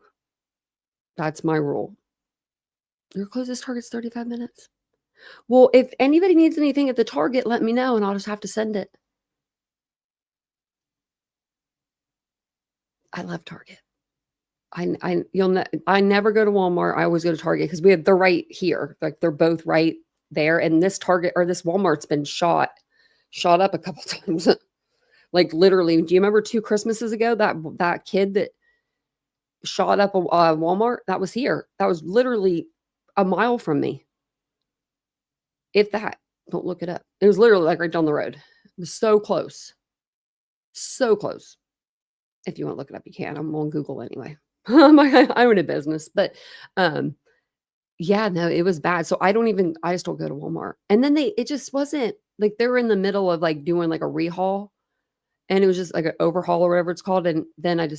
That's my rule. Your closest Target's 35 minutes. Well, if anybody needs anything at the Target, let me know and I'll just have to send it. I love Target. I never go to Walmart. I always go to Target because they're right here. They're both right there. And this Target or this Walmart's been shot up a couple times. Literally, do you remember 2 Christmases ago that kid that shot up a Walmart? That was here. That was literally a mile from me. If that, don't look it up. It was literally right down the road. It was so close. So close. If you want to look it up, you can. I'm on Google anyway. I own a business, but yeah, no, it was bad. So I just don't go to Walmart. And then it just wasn't they were in the middle of doing a rehaul, and it was just an overhaul or whatever it's called. And then I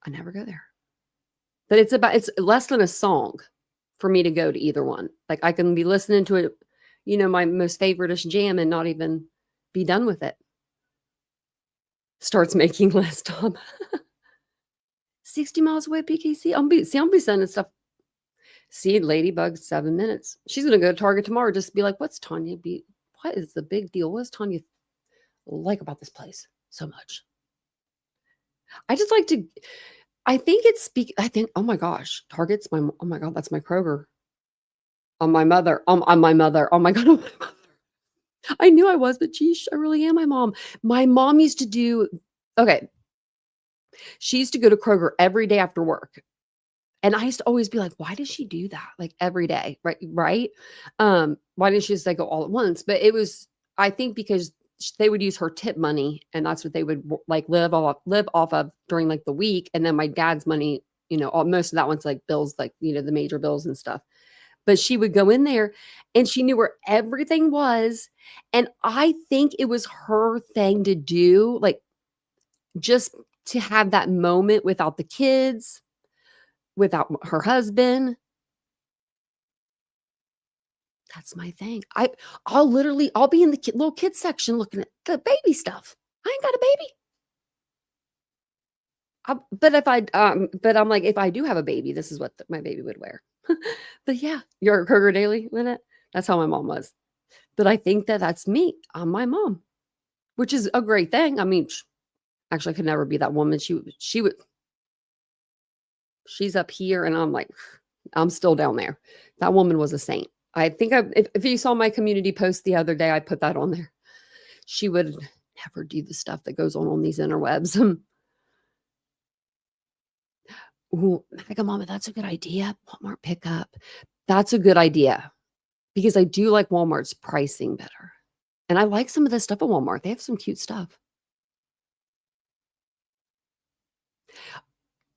never go there. But it's less than a song for me to go to either one. I can be listening to it, my most favorite-ish jam and not even be done with it. Starts making less time. 60 miles away, PKC. I'll be sending stuff. See, Ladybug, 7 minutes. She's gonna go to Target tomorrow. Just be like, "What's Tanya? What is the big deal? What's Tanya like about this place so much?" I just like to. I think oh my gosh, Target's oh my God, that's my Kroger. On my mother. On my mother. Oh my God, on my mother. I knew I was, but geez, I really am my mom. My mom used to do. Okay. She used to go to Kroger every day after work. And I used to always be like, why does she do that? Every day, right? Why didn't she just go all at once? But it was, I think because they would use her tip money and that's what they would live off of during the week. And then my dad's money, most of that one's bills, the major bills and stuff. But she would go in there and she knew where everything was. And I think it was her thing to do, just to have that moment without the kids, without her husband. That's my thing. I'll be in the little kids section looking at the baby stuff. I ain't got a baby. But I'm like, if I do have a baby, this is what my baby would wear. But yeah, you're a Kroger Daily, Lynette. That's how my mom was. But I think that's me. I'm my mom, which is a great thing. I mean, actually, I could never be that woman. She would. She's up here, and I'm still down there. That woman was a saint. I think if you saw my community post the other day, I put that on there. She would never do the stuff that goes on these interwebs. Ooh, Mega Mama, that's a good idea. Walmart pickup. That's a good idea because I do like Walmart's pricing better. And I like some of the stuff at Walmart. They have some cute stuff.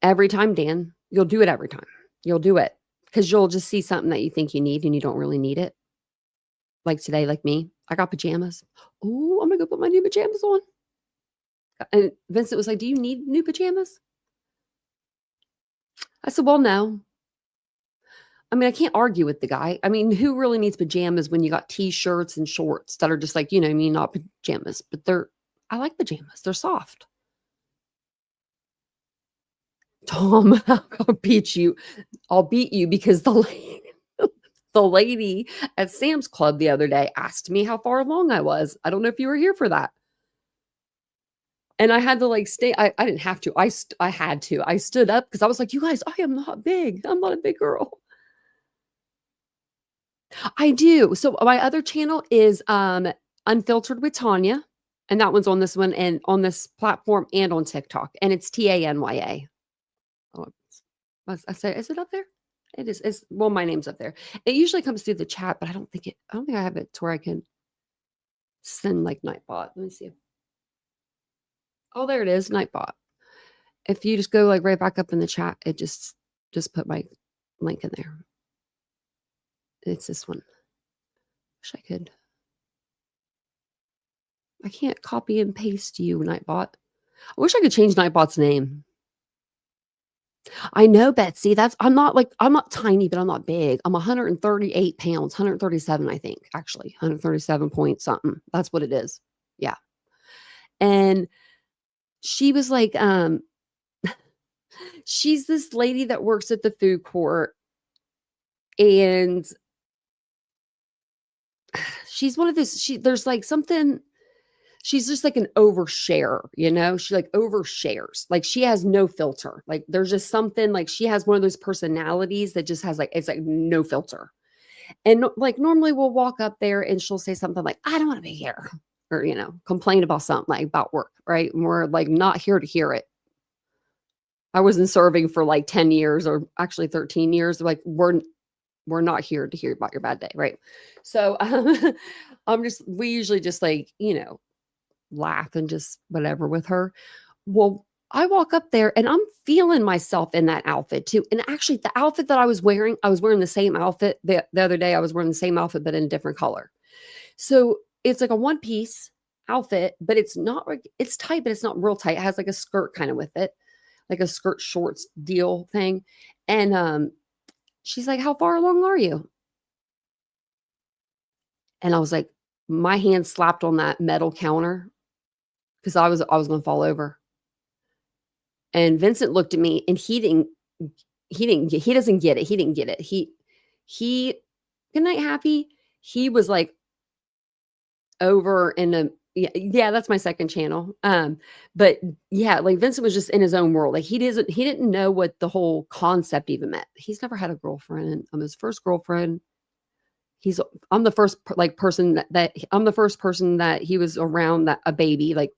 Every time, Dan, you'll do it every time. You'll do it because you'll just see something that you think you need and you don't really need it. Like today, like me, I got pajamas. Oh, I'm going to go put my new pajamas on. And Vincent was like, do you need new pajamas? I said, well, no. I mean, I can't argue with the guy. I mean, who really needs pajamas when you got t-shirts and shorts that are just not pajamas, but I like pajamas. They're soft. Tom, I'll beat you. I'll beat you because the lady at Sam's Club the other day asked me how far along I was. I don't know if you were here for that. And I had to like stay. I didn't have to. I had to. I stood up because I was like, you guys, I am not big. I'm not a big girl. I do. So my other channel is Unfiltered with Tanya. And that one's on this one and on this platform and on TikTok. And it's Tanya. Oh, I say, is it up there? It is. It's, well, my name's up there. It usually comes through the chat, but I don't think I have it to where I can send like Nightbot. Let me see. Oh, there it is, Nightbot. If you just go like right back up in the chat, it just put my link in there. It's this one. Wish I could. I can't copy and paste you, Nightbot. I wish I could change Nightbot's name. I know, Betsy. I'm not tiny, but I'm not big. I'm 138 pounds, 137, I think, actually. 137 point something. That's what it is. Yeah. And she was like, she's this lady that works at the food court. And she's one of those, there's like something, she's just like an overshare, you know? She like overshares. Like she has no filter. Like there's just something like she has one of those personalities that just has like, it's like no filter. And like normally we'll walk up there and she'll say something like, I don't want to be here. Or, you know, complain about something like about work, right? And we're like not here to hear it. I wasn't serving for like 10 years or actually 13 years. Like we're not here to hear about your bad day, right? So we usually just like, you know, laugh and just whatever with her. Well, I walk up there and I'm feeling myself in that outfit too. And actually the outfit that I was wearing the same outfit the other day. I was wearing the same outfit, but in a different color. So it's like a one piece outfit, but it's not like it's tight, but it's not real tight. It has like a skirt kind of with it, like a skirt shorts deal thing. And she's like, how far along are you? And I was like, my hand slapped on that metal counter because I was going to fall over. And Vincent looked at me and he doesn't get it. He didn't get it. He good night, Happy. He was like over in a, yeah, that's my second channel. But yeah, like Vincent was just in his own world. Like he didn't know what the whole concept even meant. He's never had a girlfriend. I'm his first girlfriend. I'm the first person that I'm the first person that he was around that a baby, like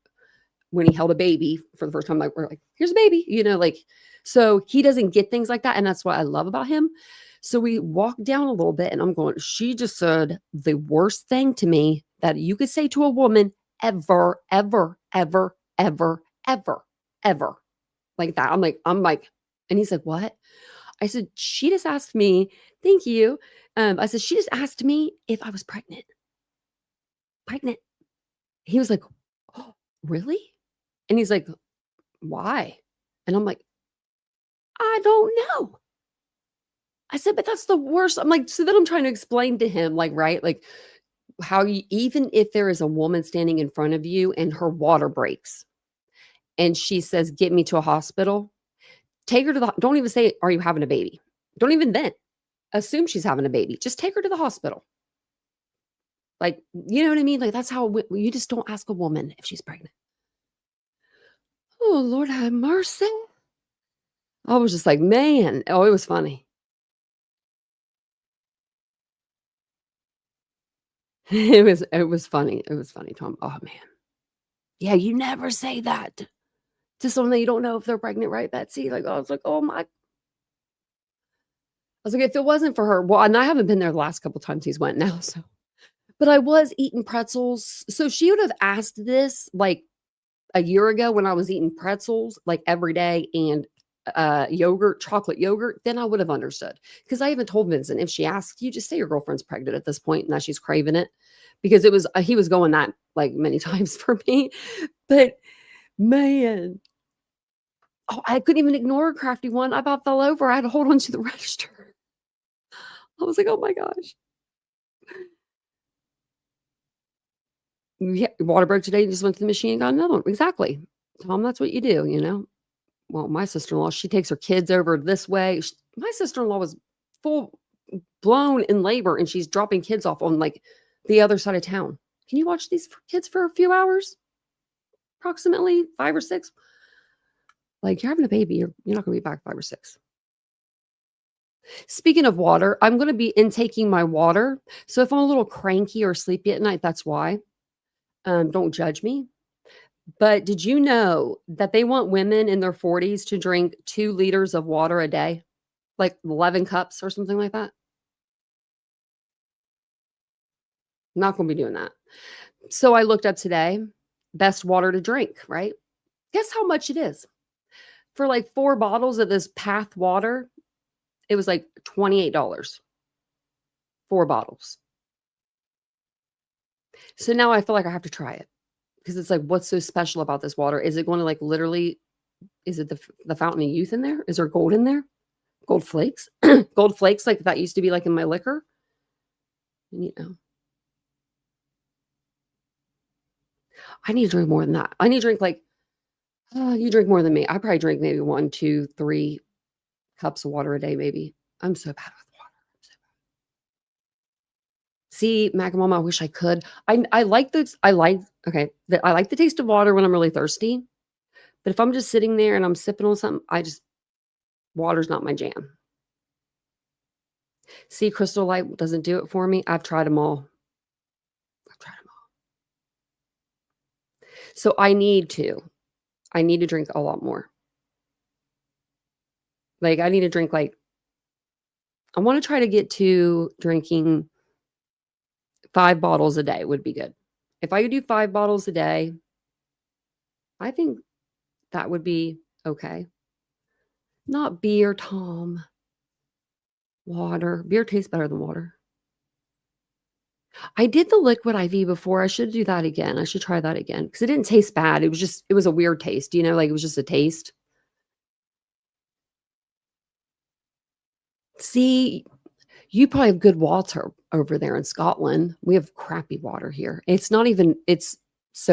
when he held a baby for the first time, like we're like, here's a baby, you know, like, so he doesn't get things like that. And that's what I love about him. So we walked down a little bit and I'm going, she just said the worst thing to me that you could say to a woman ever, ever, ever, ever, ever, ever. Like that. I'm like, and he's like, what? I said, she just asked me, thank you. I said, she just asked me if I was pregnant. He was like, oh, really? And he's like, why? And I'm like, I don't know. I said, but that's the worst. I'm like, so then I'm trying to explain to him, like, right? Like how you, even if there is a woman standing in front of you and her water breaks and she says, get me to a hospital, take her to don't even say, are you having a baby? Don't even then assume she's having a baby. Just take her to the hospital. Like, you know what I mean? Like that's how you just don't ask a woman if she's pregnant. Oh, Lord have mercy. I was just like, man, oh, it was funny. It was funny. It was funny, Tom. Oh, man. Yeah, you never say that to someone that you don't know if they're pregnant, right, Betsy? Like, I was like, oh, my. I was like, if it wasn't for her, well, and I haven't been there the last couple of times he's went now, so. But I was eating pretzels. So she would have asked this like a year ago when I was eating pretzels like every day and yogurt, chocolate yogurt, then I would have understood. Because I even told Vincent, if she asks, you just say your girlfriend's pregnant at this point and that she's craving it. Because it was, he was going that like many times for me. But man, oh, I couldn't even ignore a crafty one. I about fell over. I had to hold on to the register. I was like, oh my gosh. Yeah, water broke today. You just went to the machine and got another one. Exactly. Tom, that's what you do, you know? well, my sister-in-law, she takes her kids over this way. My sister-in-law was full blown in labor and she's dropping kids off on like the other side of town. Can you watch these kids for a few hours? Approximately 5 or 6. Like, you're having a baby. You're not going to be back 5 or 6. Speaking of water, I'm going to be intaking my water. So if I'm a little cranky or sleepy at night, that's why. Don't judge me. But did you know that they want women in their 40s to drink 2 liters of water a day? Like 11 cups or something like that? Not going to be doing that. So I looked up today, best water to drink, right? Guess how much it is? For like 4 bottles of this Path water, it was like $28. 4 bottles. So now I feel like I have to try it. Because it's like, what's so special about this water? Is it going to like literally, is it the fountain of youth in there? Is there gold in there? Gold flakes? Gold flakes like that used to be like in my liquor? And, you know. I need to drink more than that. I need to drink like, you drink more than me. I probably drink maybe 1, 2, 3 cups of water a day, maybe. I'm so bad with water. See, Mac Mama, I wish I could. I like this. I like the taste of water when I'm really thirsty. But if I'm just sitting there and I'm sipping on something, water's not my jam. See, Crystal Light doesn't do it for me. I've tried them all. So I need to drink a lot more. Like I need to drink I want to try to get to drinking 5 bottles a day would be good. If I could do 5 bottles a day, I think that would be okay. Not beer, Tom. Water. Beer tastes better than water. I did the liquid IV before. I should do that again. I should try that again because it didn't taste bad. It was a weird taste, like it was just a taste. See, you probably have good water over there in Scotland. We have crappy water here. It's so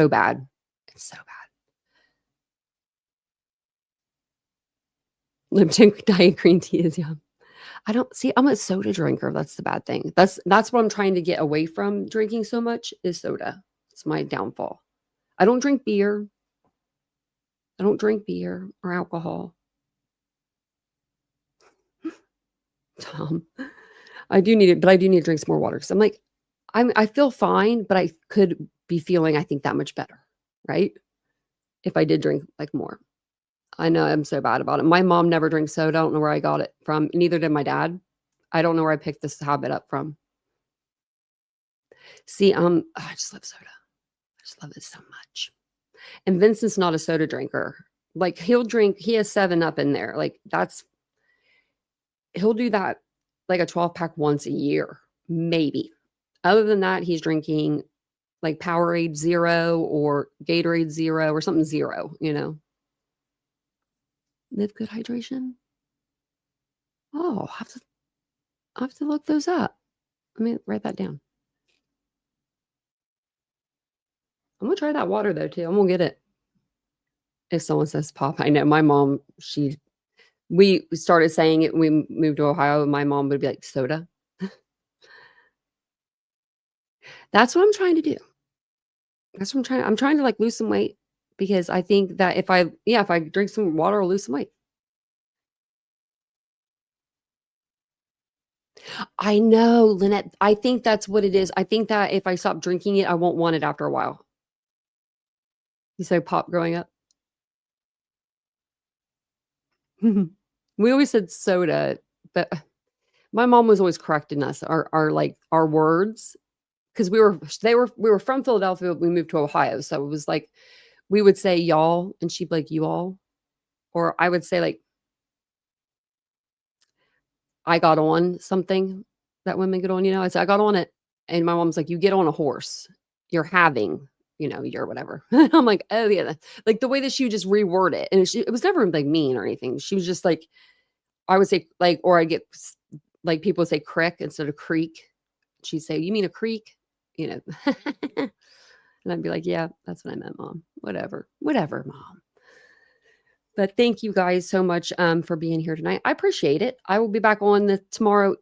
bad. It's so bad. Lipton diet green tea is yum. I'm a soda drinker. That's the bad thing. That's what I'm trying to get away from drinking so much is soda. It's my downfall. I don't drink beer. I don't drink beer or alcohol. Tom, I do need to drink some more water because I feel fine, but I could be feeling, I think, that much better, right? If I did drink more. I know I'm so bad about it. My mom never drinks soda. I don't know where I got it from. Neither did my dad. I don't know where I picked this habit up from. See, I just love soda. I just love it so much. And Vincent's not a soda drinker. Like he has 7-Up in there. He'll do that like a 12-pack once a year, maybe. Other than that, he's drinking like Powerade Zero or Gatorade Zero or something zero, Live Good Hydration. Oh, I'll have to look those up. Let me write that down. I'm going to try that water though too. I'm going to get it. If someone says pop, I know my mom, we started saying it when we moved to Ohio and my mom would be like soda. That's what I'm trying to do. I'm trying to lose some weight because I think that if I drink some water, I'll lose some weight. I know, Lynette. I think that's what it is. I think that if I stop drinking it, I won't want it after a while. You say pop growing up? We always said soda, but my mom was always correcting us, our words. Because we were from Philadelphia, we moved to Ohio. So it was like we would say y'all, and she'd be like, you all. Or I would say I got on something that women get on, I said, I got on it. And my mom's like, you get on a horse. You're having, you're whatever. I'm like, oh yeah. Like the way that she would just reword it. And it was never mean or anything. She was just like, I would say or I get people would say crick instead of creek. She'd say, you mean a creek? And I'd be like, yeah, that's what I meant, Mom. Whatever, Mom. But thank you guys so much for being here tonight. I appreciate it. I will be back on tomorrow.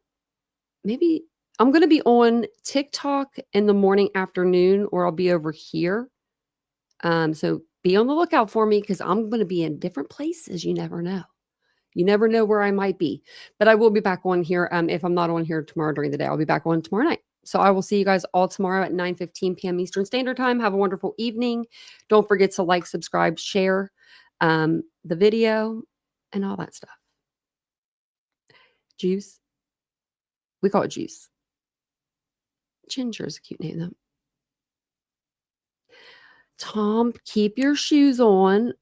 Maybe I'm going to be on TikTok in the morning, afternoon, or I'll be over here. So be on the lookout for me because I'm going to be in different places. You never know. You never know where I might be. But I will be back on here. If I'm not on here tomorrow during the day, I'll be back on tomorrow night. So I will see you guys all tomorrow at 9:15 p.m. Eastern Standard Time. Have a wonderful evening. Don't forget to like, subscribe, share the video and all that stuff. Juice. We call it Juice. Ginger is a cute name though. Tom, keep your shoes on.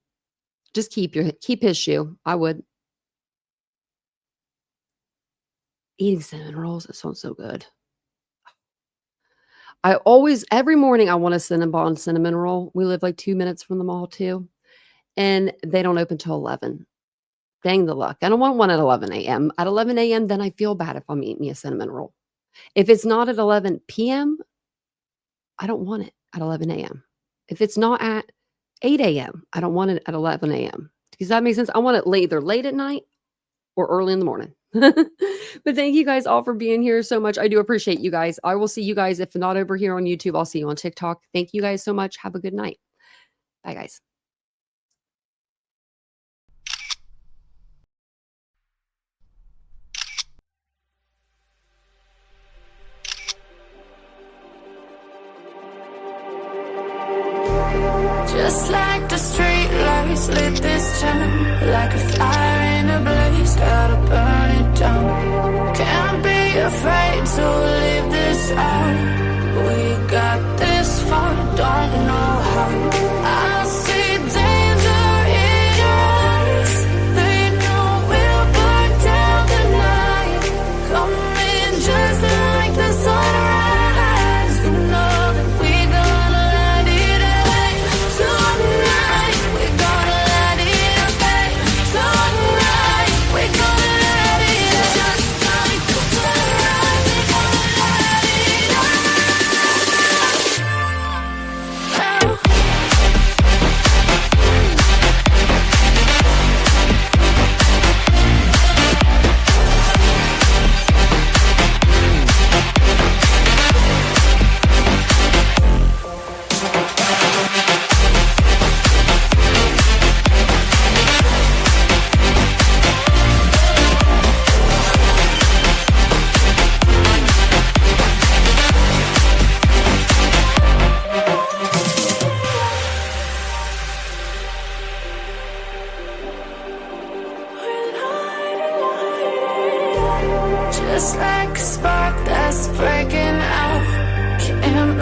Just keep his shoe. I would. Eating cinnamon rolls. It sounds so good. Every morning I want a cinnamon roll. We live like 2 minutes from the mall too. And they don't open till 11. Dang the luck. I don't want one at 11 a.m. At 11 a.m., then I feel bad if I'm eating me a cinnamon roll. If it's not at 11 p.m., I don't want it at 11 a.m. If it's not at 8 a.m., I don't want it at 11 a.m. Does that make sense? I want it either late at night or early in the morning. But thank you guys all for being here so much. I do appreciate you guys. I will see you guys. If not over here on YouTube, I'll see you on TikTok. Thank you guys so much. Have a good night. Bye, guys. Just like the street lights lit this town, like a fire in a blaze, gotta burn it down. Can't be afraid to live this out. We got this far, don't know how. I see danger in your eyes. They know we'll burn down the night. Coming just like the sunrise. You know that we're gonna light it up tonight. We're gonna light it up tonight. We're gonna light it up just like the sunrise. We're gonna light it up. Just like a spark that's breaking out. Can't